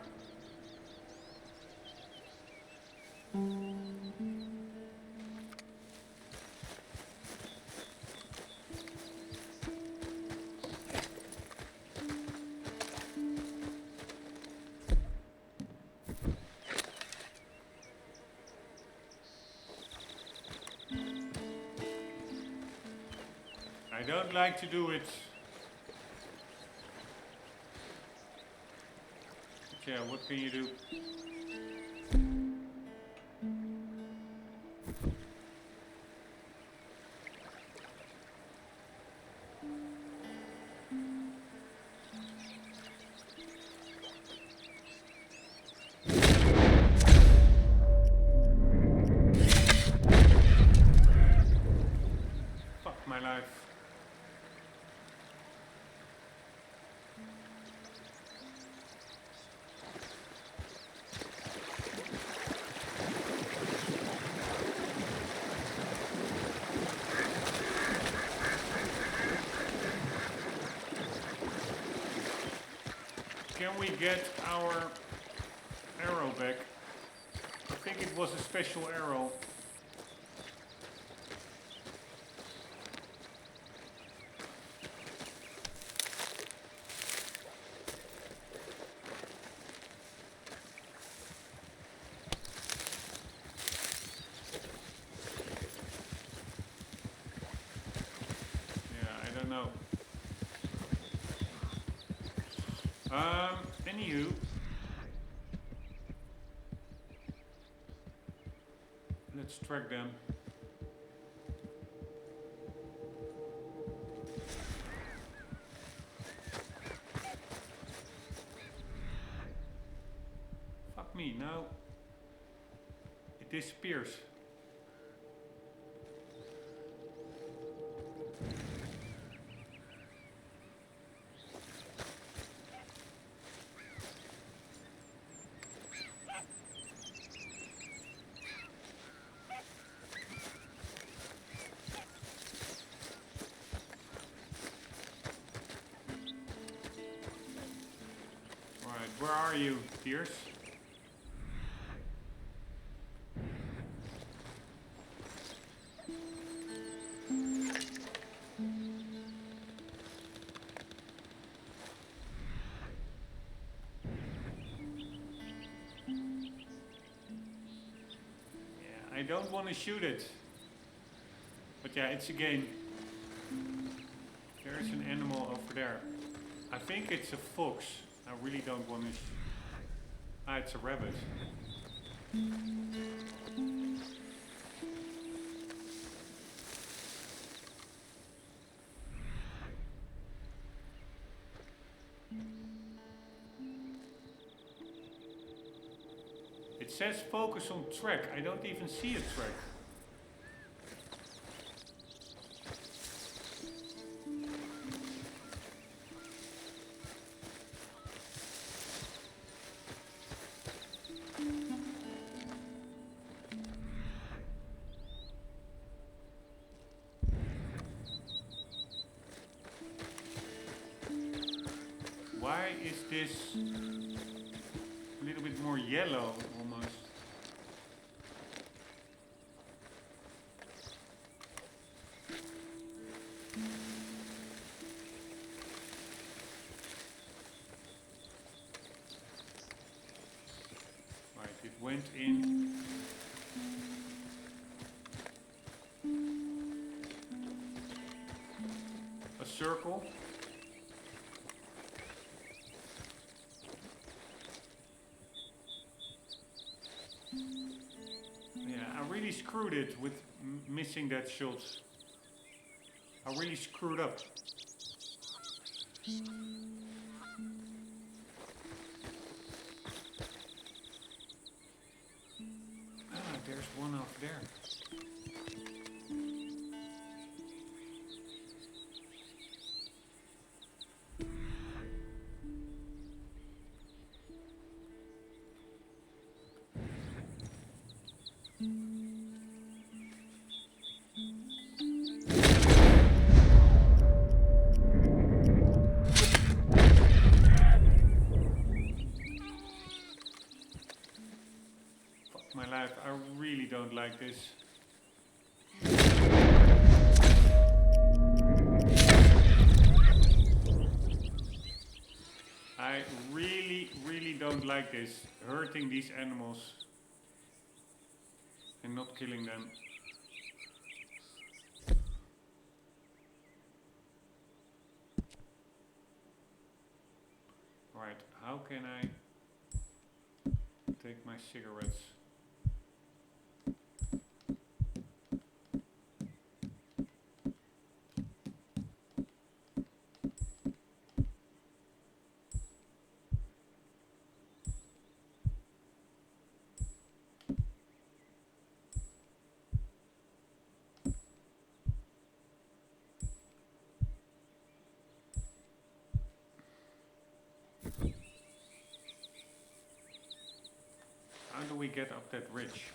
I don't like to do it. Yeah, what can you do? Fuck my life. Can we get our arrow back? I think it was a special arrow. Yeah, I don't know. Anywho, let's track them. Fuck me, now it disappears. Where are you, Pierce? Yeah, I don't want to shoot it. But yeah, it's a game. There is an animal over there. I think it's a fox. I really don't want to... Ah, it's a rabbit. It says focus on track. I don't even see a track. Why is this a little bit more yellow almost? Right, it went in. A circle. I screwed it with missing that shot. I really screwed up. Ah, there's one over there. My life, I really don't like this. I really don't like this. Hurting these animals and not killing them. Right, how can I take my cigarettes? How do we get up that ridge?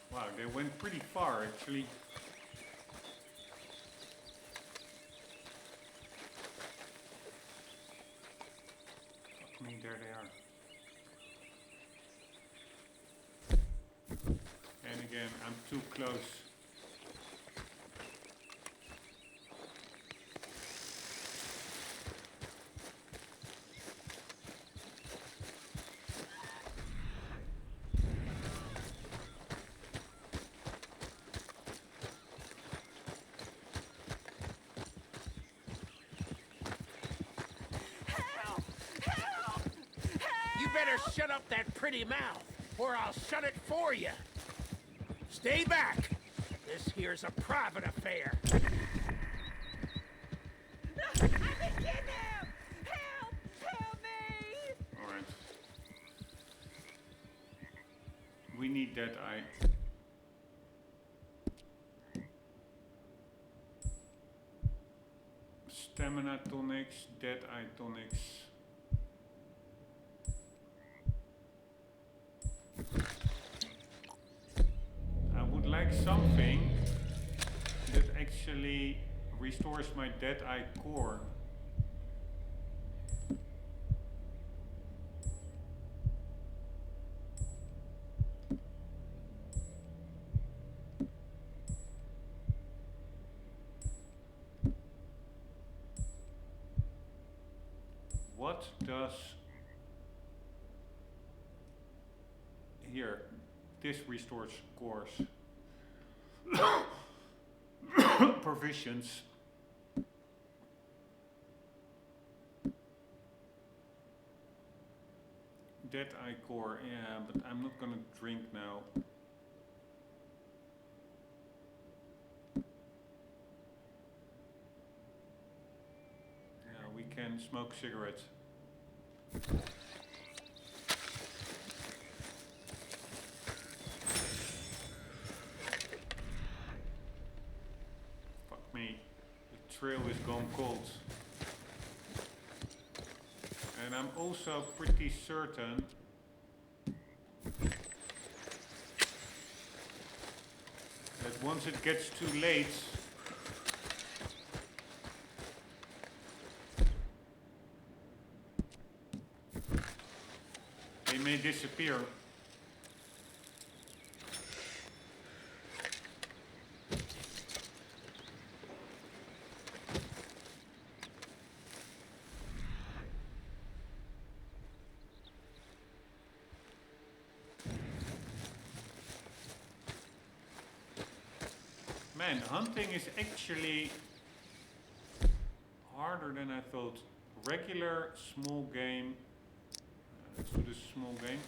Wow, they went pretty far actually. Fuck me, there they are. And again, I'm too close. Better shut up that pretty mouth, or I'll shut it for you. Stay back. This here's a private affair. Help me! Alright. We need that eye. Stamina tonics, dead eye tonics. I would like something that actually restores my dead eye core. What does here? This restores cores. Provisions. Dead eye core, yeah, but I'm not gonna drink now. Yeah, we can smoke cigarettes. Fuck me, the trail is gone cold. And I'm also pretty certain that once it gets too late, they may disappear. Man, hunting is actually harder than I thought. Regular, small game. Let's do this small game.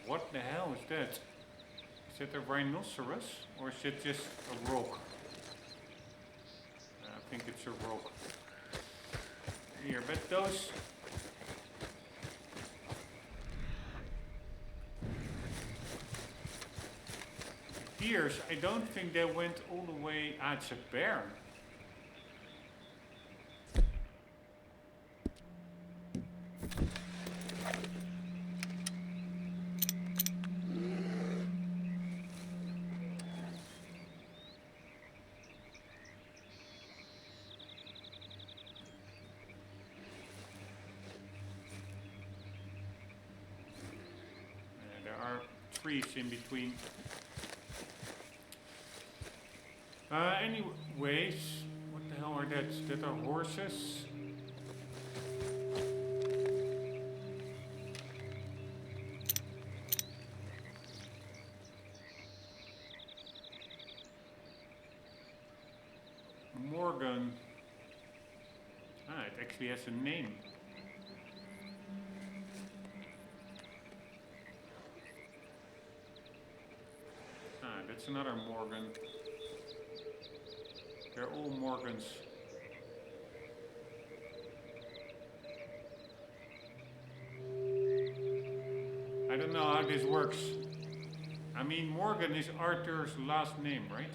What the hell is that? Is it a rhinoceros or is it just a rock? I think it's a rock. Here, but those deers, I don't think they went all the way. Ah, it's a bear. Trees in between. Anyways, what the hell are that? That are horses. Morgan. Ah, it actually has a name. That's another Morgan. They're all Morgans. I don't know how this works. I mean, Morgan is Arthur's last name, right?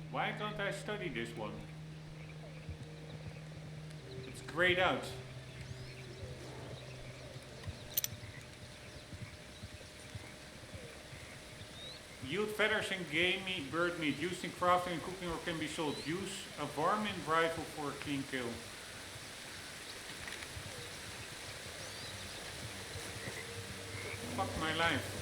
Why can't I study this one? It's grayed out. Yield feathers and gamey bird meat used in crafting and cooking or can be sold. Use a varmint rifle for a clean kill. Fuck my life.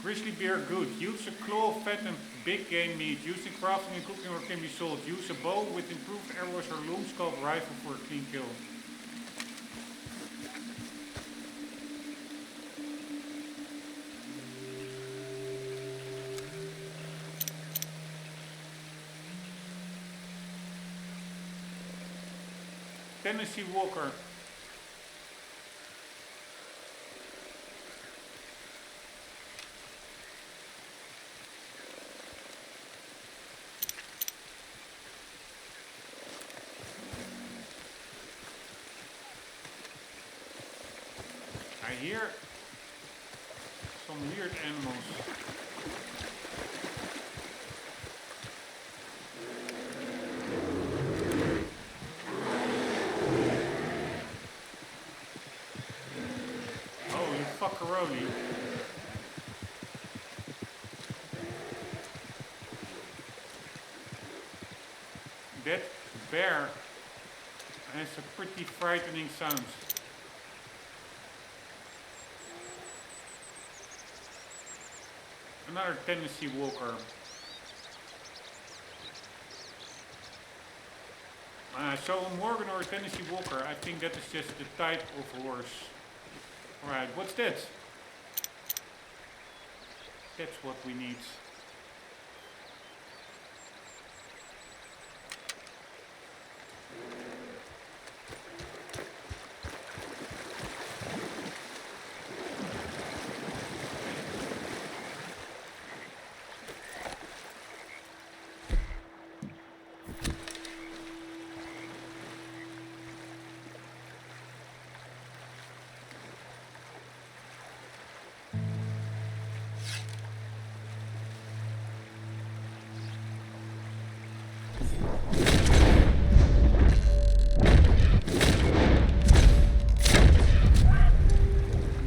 Grizzly bear good. Use a claw of fat and big game meat. Used in crafting and cooking or can be sold. Use a bow with improved arrows or loom scope rifle for a clean kill. Tennessee Walker. I hear some weird animals. Oh, you fuckeroni. That bear has a pretty frightening sound. Another Tennessee Walker. So a Morgan or a Tennessee Walker, I think that is just the type of horse. Alright, what's that? That's what we need.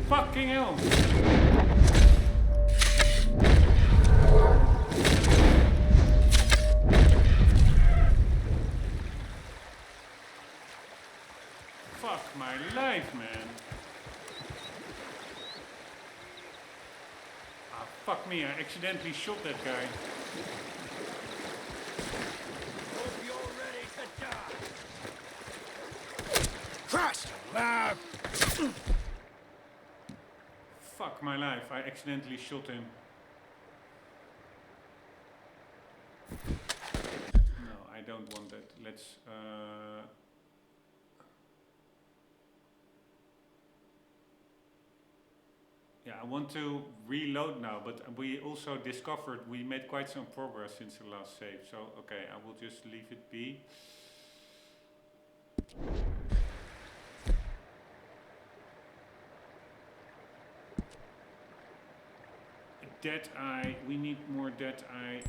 Fucking hell! Fuck my life, man. Ah, fuck me, I accidentally shot that guy. Hope you're ready to die. Christ alive! Fuck my life, I accidentally shot him. No, I don't want that. Let's yeah, I want to reload now, but we also discovered we made quite some progress since the last save. So, okay, I will just leave it be. Dead eye, we need more dead eye.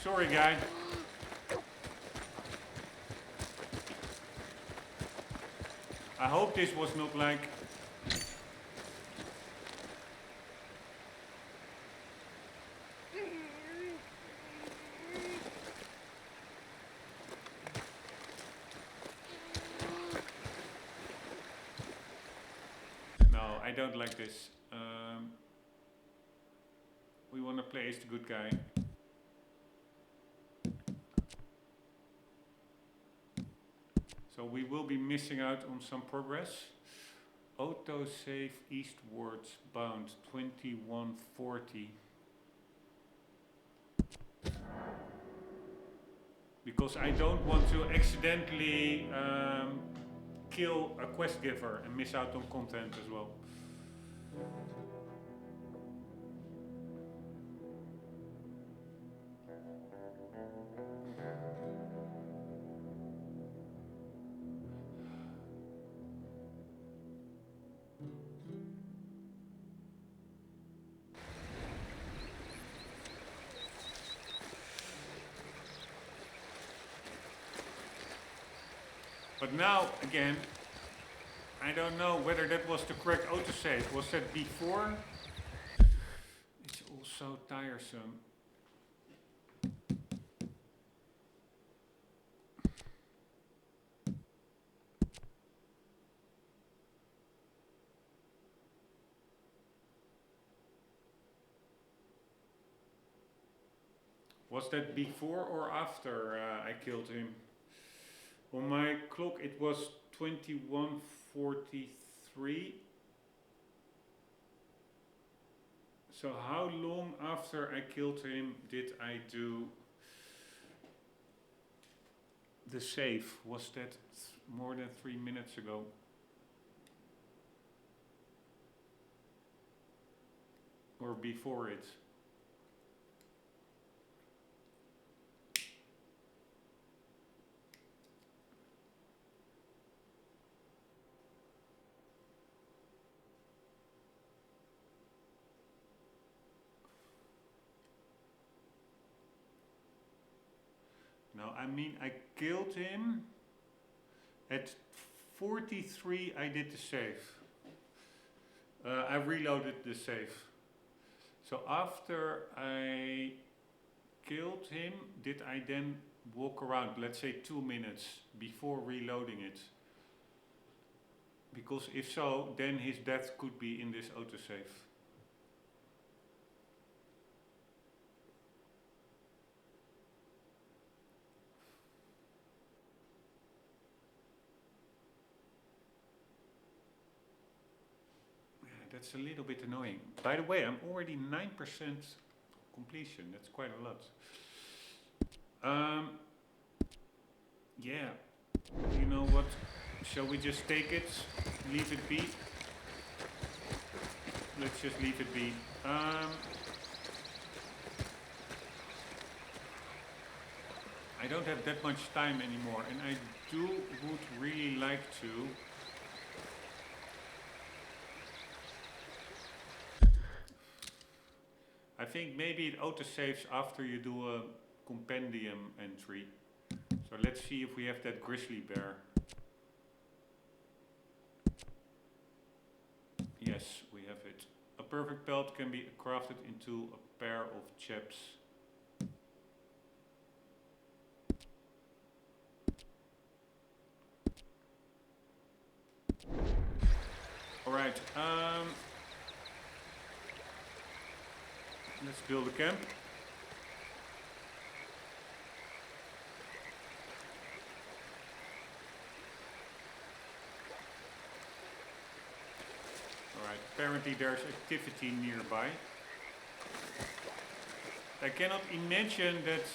Sorry, guy. I hope this was not like... No, I don't like this. We want to play as the good guy. So we will be missing out on some progress. Auto save eastwards bound 2140. Because I don't want to accidentally kill a quest giver and miss out on content as well. But now, again, I don't know whether that was the correct autosave. Was that before? It's all so tiresome. Was that before or after I killed him? On my clock it was 21:43. So how long after I killed him did I do the save? Was that more than 3 minutes ago? Or before it? No, I mean I killed him at 43. I did the save. I reloaded the save. So after I killed him, did I then walk around, let's say 2 minutes before reloading it? Because if so, then his death could be in this autosave. That's a little bit annoying. By the way, I'm already 9% completion. That's quite a lot. Yeah. You know what? Shall we just take it? Leave it be? Let's just leave it be. I don't have that much time anymore, and I would really like to. I think maybe it autosaves after you do a compendium entry. So let's see if we have that grizzly bear. Yes, we have it. A perfect pelt can be crafted into a pair of chaps. Alright, let's build a camp. Alright, apparently there's activity nearby. I cannot imagine that.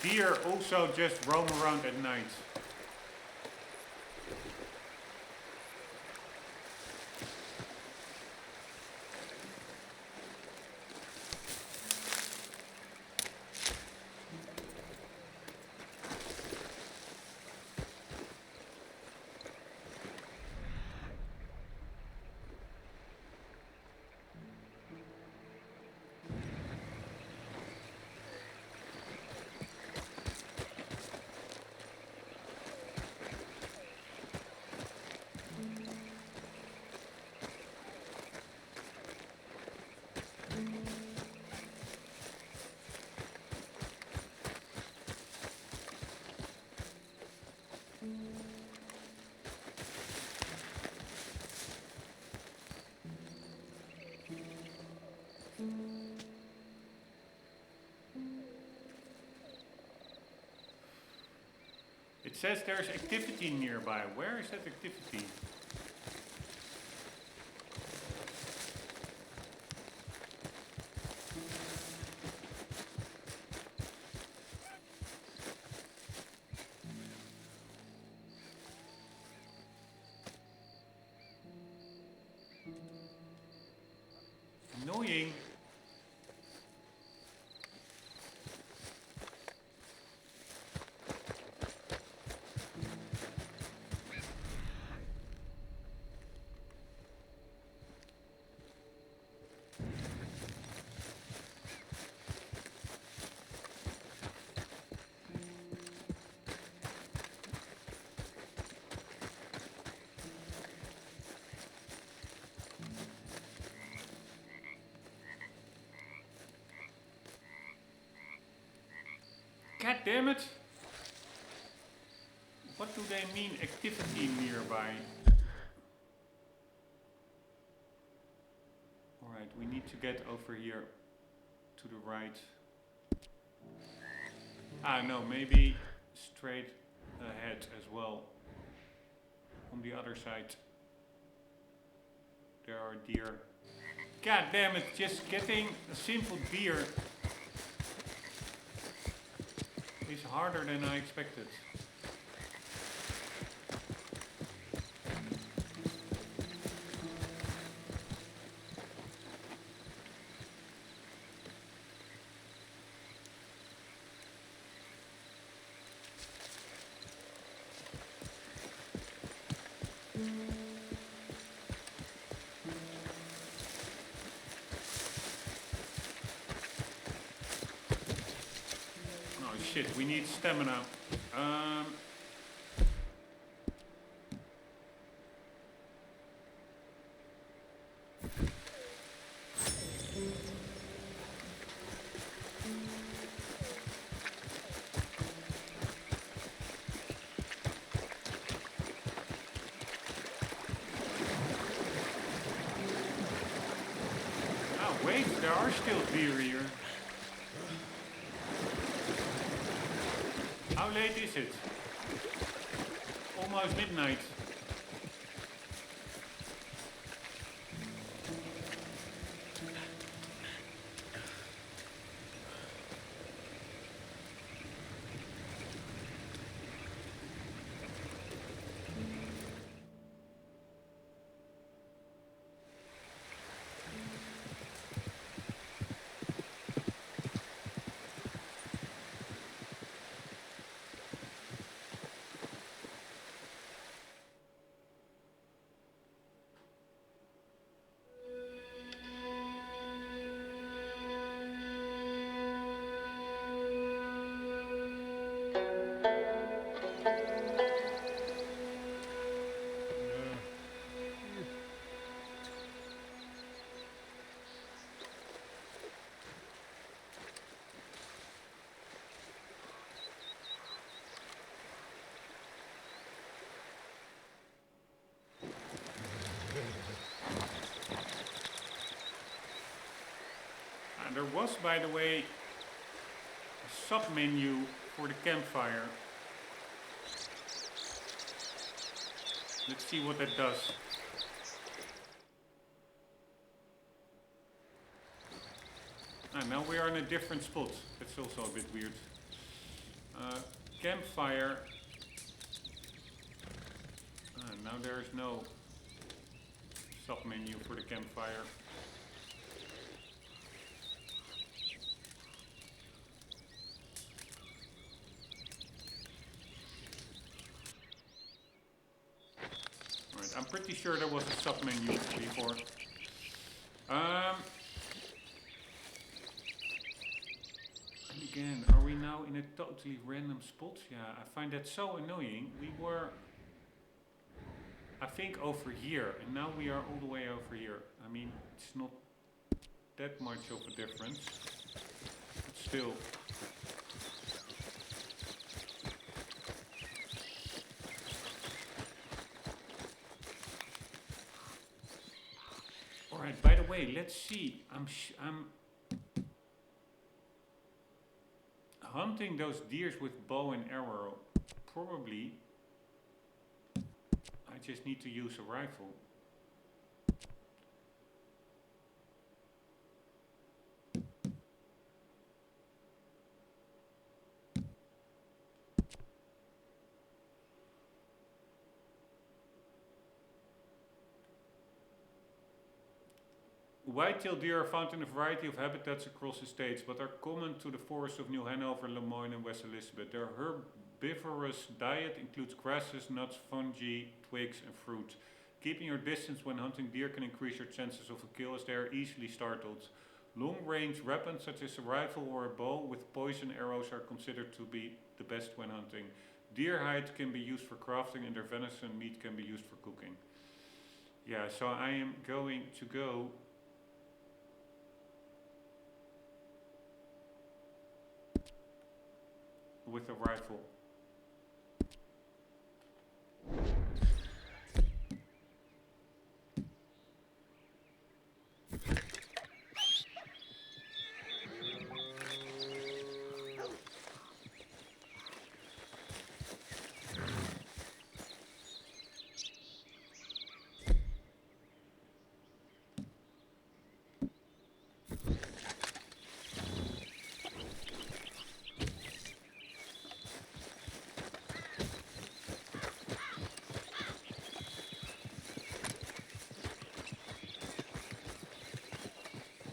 Deer also just roam around at night. It says there's activity nearby. Where is that activity? Annoying. God damn it! What do they mean, activity nearby? Alright, we need to get over here to the right. Ah, no, maybe straight ahead as well. On the other side. There are deer. God damn it, just getting a simple deer is harder than I expected. Oh shit, we need stamina. Oh wait, there are still deer here. How late is it? Almost midnight. There was, by the way, a sub-menu for the campfire. Let's see what that does. Ah, now we are in a different spot. That's also a bit weird. Campfire. Ah, now there is no sub-menu for the campfire. I'm pretty sure there was a sub-menu before. And again, are we now in a totally random spot? Yeah, I find that so annoying. We were, I think, over here, and now we are all the way over here. I mean, it's not that much of a difference, but still. Alright, by the way, let's see. I'm hunting those deers with bow and arrow. Probably I just need to use a rifle. White-tailed deer are found in a variety of habitats across the states, but are common to the forests of New Hanover, Lemoyne and West Elizabeth. Their herbivorous diet includes grasses, nuts, fungi, twigs and fruit. Keeping your distance when hunting deer can increase your chances of a kill, as they are easily startled. Long-range weapons such as a rifle or a bow with poison arrows are considered to be the best when hunting. Deer hide can be used for crafting and their venison meat can be used for cooking. Yeah, so I am going to go with a rifle.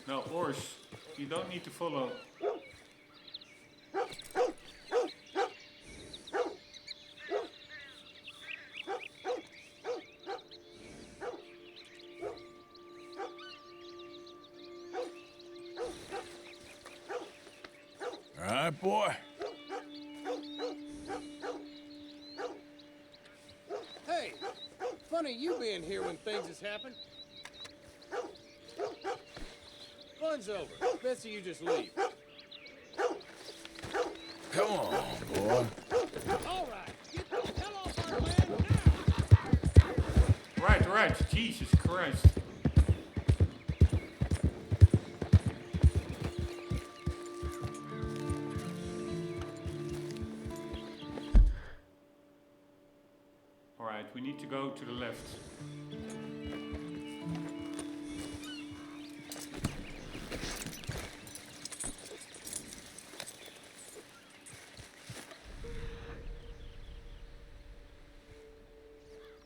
No, Ors, you don't need to follow. All right, boy. Hey, funny you being here when things has happened. Fun's over. Best you just leave. Come on, boy. All right, get the hell off our land now! Right, Jesus Christ. Alright, we need to go to the left.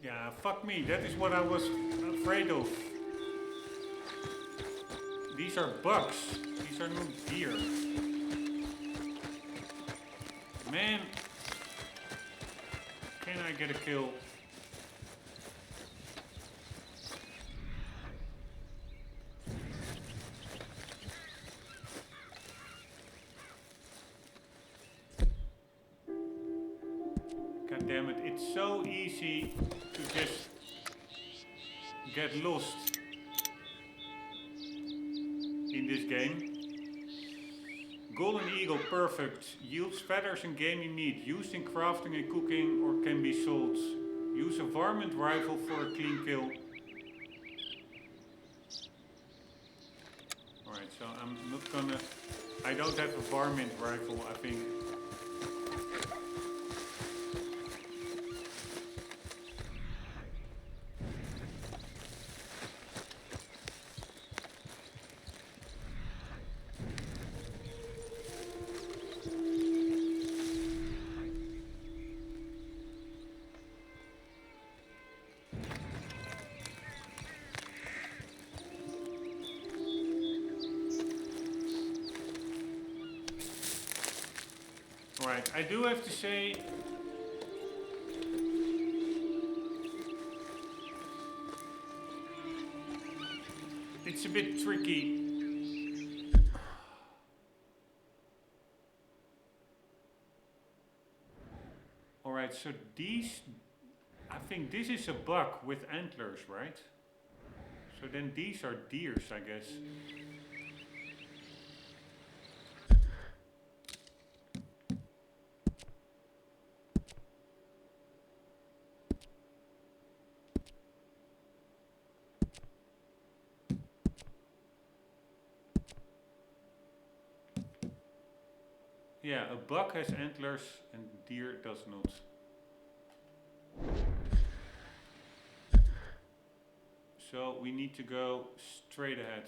Yeah, fuck me, that is what I was afraid of. These are bugs, these are no deer. Man, can I get a kill? God damn it, it's so easy to just get lost in this game. Golden Eagle Perfect yields feathers and gamey meat used in crafting and cooking or can be sold. Use a varmint rifle for a clean kill. Alright, so I'm not gonna... I don't have a varmint rifle, I think. Right, I do have to say, it's a bit tricky. Alright, so these, I think this is a buck with antlers, right? So then these are deers, I guess. Yeah, a buck has antlers and deer does not. So we need to go straight ahead.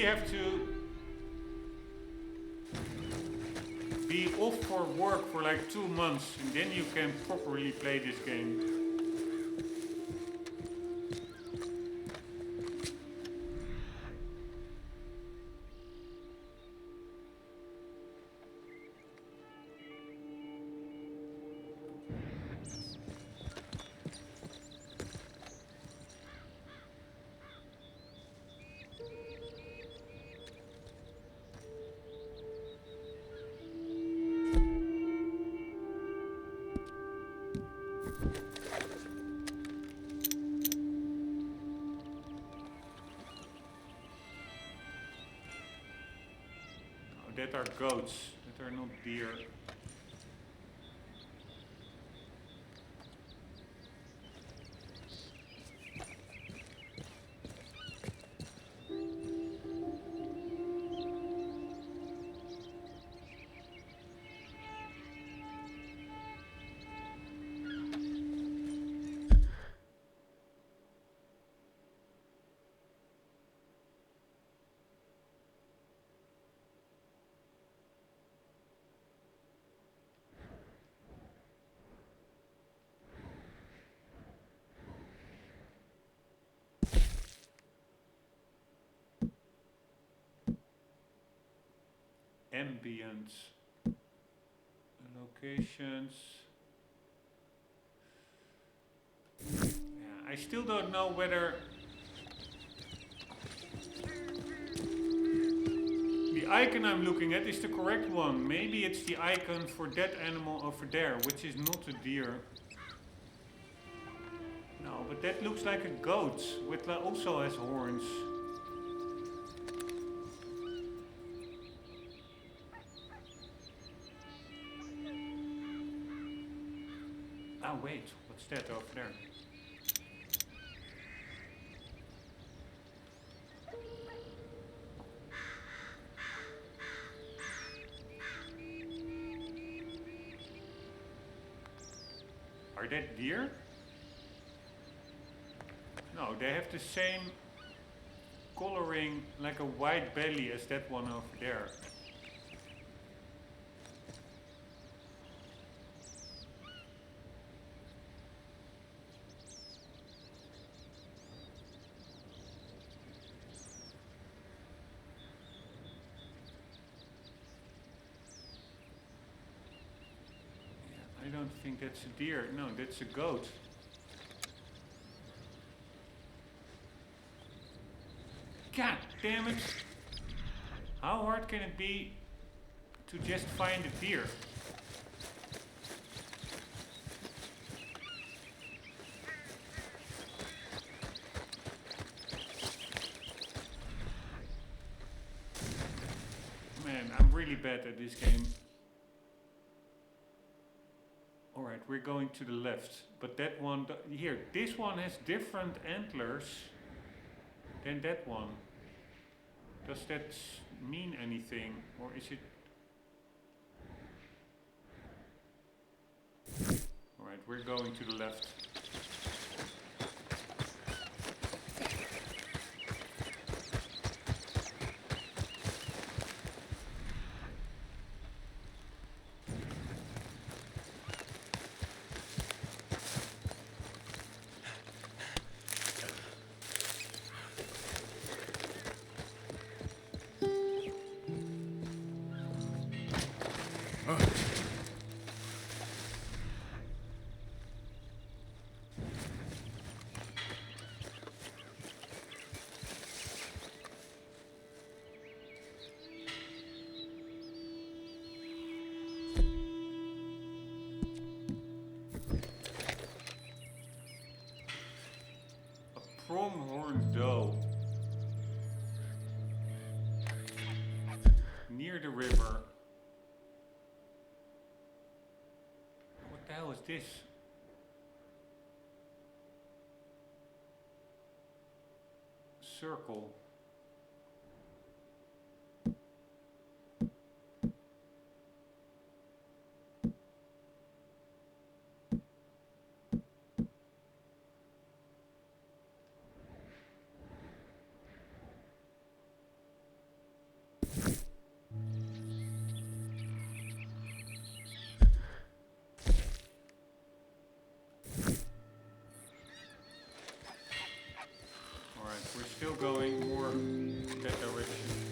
Have to be off for work for like 2 months and then you can properly play this game. that are goats. That are not deer. Ambience. Locations. Yeah, I still don't know whether the icon I'm looking at is the correct one. Maybe it's the icon for that animal over there, which is not a deer. No, but that looks like a goat, which also has horns. Ah, wait, what's that over there? Are that deer? No, they have the same coloring, like a white belly as that one over there. I don't think that's a deer. No, that's a goat. God damn it! How hard can it be to just find a deer? Man, I'm really bad at this game. Alright, we're going to the left. But that one, here, this one has different antlers than that one. Does that mean anything? Or is it... Alright, we're going to the left. Pronghorn doe. Near the river. What the hell is this? Circle. We're still going more that direction.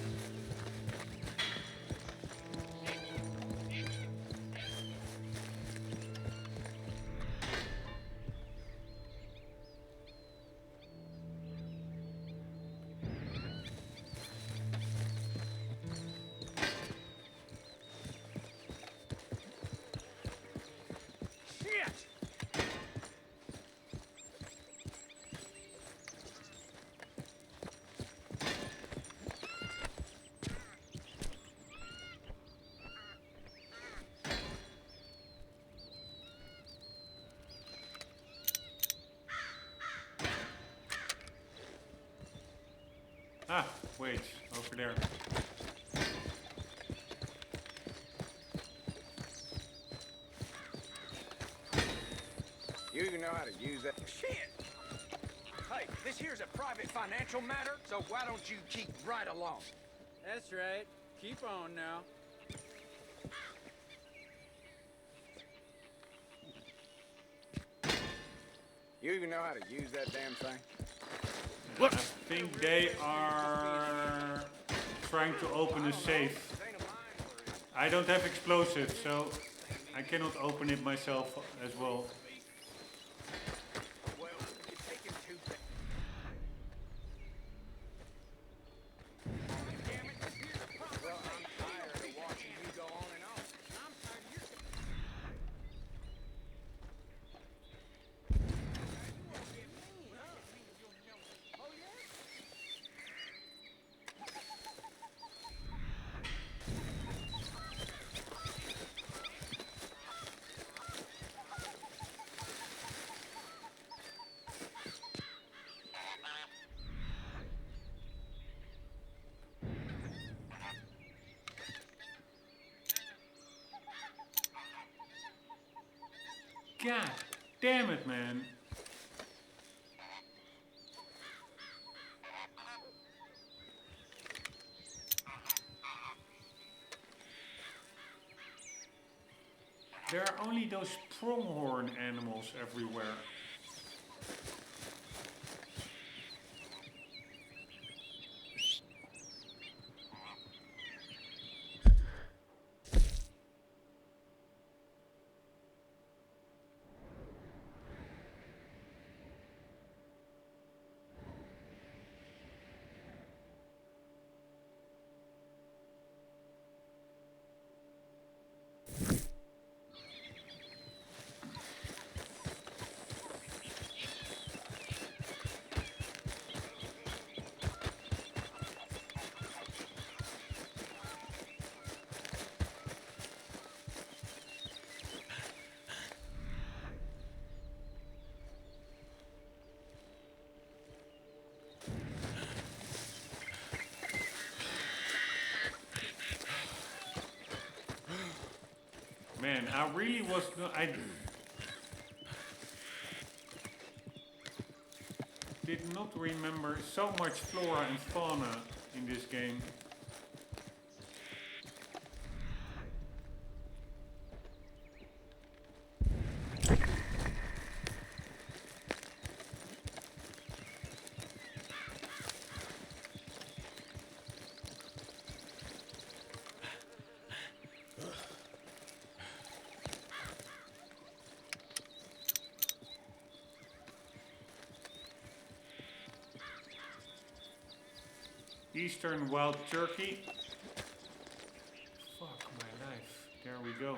Ah, wait, over there. You even know how to use that? Shit! Hey, this here's a private financial matter, so why don't you keep right along? That's right. Keep on now. You even know how to use that damn thing? I think they are trying to open a safe. I don't have explosives, so I cannot open it myself as well. Well, you're taking too damn it, this here's a proper well, I'm tired of watching you go on and on. I'm tired of your... God damn it, man. There are only those pronghorn animals everywhere. Man, I really was not, I did not remember so much flora and fauna in this game. Eastern wild turkey. Fuck my life. There we go.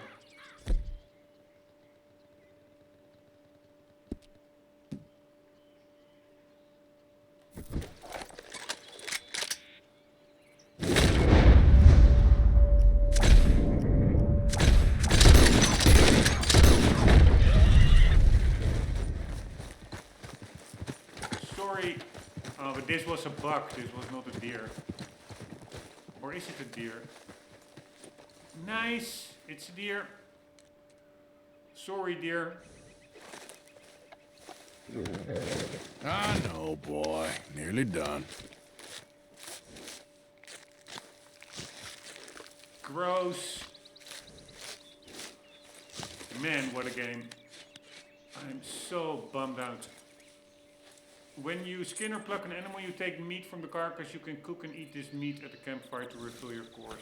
Sorry. Oh, but this was a buck, this was not a deer. Or is it a deer? Nice, it's a deer. Sorry, deer. I know, boy. Nearly done. Gross. Man, what a game. I'm so bummed out. When you skin or pluck an animal, you take meat from the carcass. You can cook and eat this meat at the campfire to refill your course.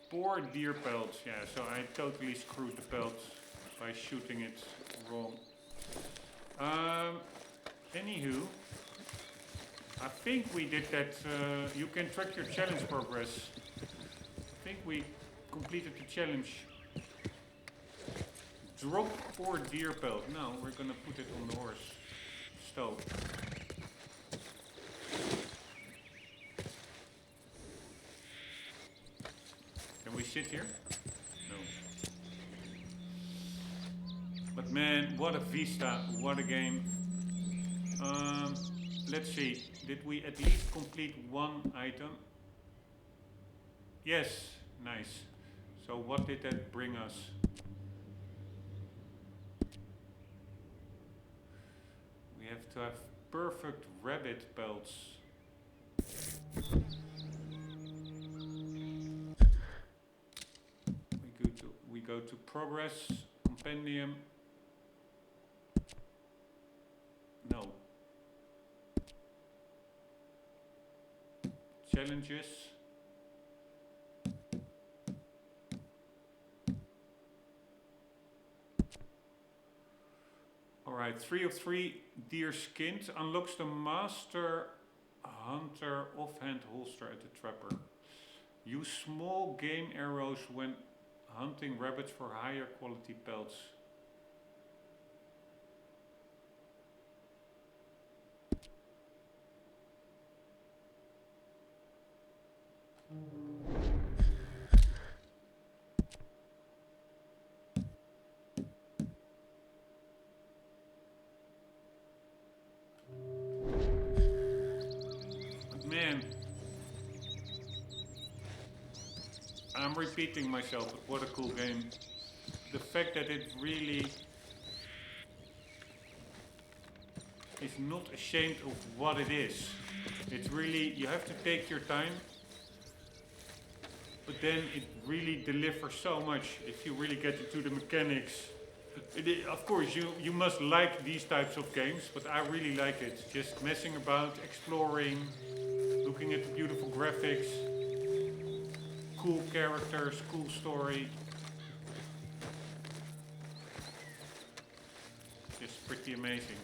Poor deer pelts. Yeah, so I totally screwed the pelts by shooting it wrong. Anywho, I think we did that. You can track your challenge progress. I think we completed the challenge. Drop 4 deer pelt. No, we're gonna put it on the horse. Stove. Can we sit here? No. But man, what a vista, what a game. let's see. Did we at least complete one item? Yes, nice. So what did that bring us? We have to have perfect rabbit pelts. We go to progress, compendium. No. Challenges. Alright, 3 of 3 deer skins unlocks the master hunter offhand holster at the trapper. Use small game arrows when hunting rabbits for higher quality pelts. But man, I'm repeating myself, but what a cool game. The fact that it really is not ashamed of what it is. It's really, you have to take your time, but then it really delivers so much if you really get into the mechanics. Of course, you must like these types of games, but I really like it. Just messing about, exploring, looking at the beautiful graphics, cool characters, cool story. Just pretty amazing.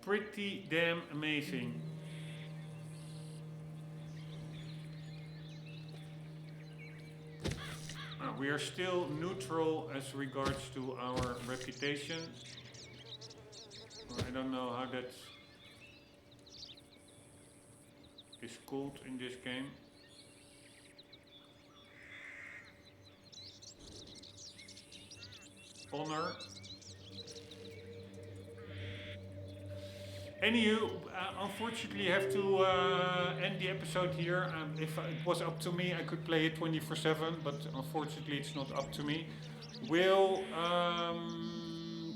Pretty damn amazing. We are still neutral as regards to our reputation. I don't know how that is called in this game. Honor. Anywho, unfortunately I have to end the episode here. If it was up to me, I could play it 24/7, but unfortunately it's not up to me. We'll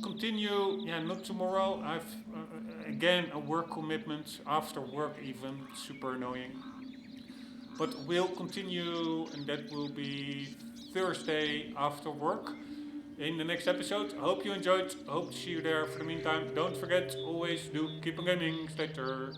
continue, not tomorrow. I've, again, a work commitment, after work even, super annoying. But we'll continue, and that will be Thursday after work. In the next episode. I hope you enjoyed. I hope to see you there. For the meantime, don't forget, always do keep on gaming. Stay tuned.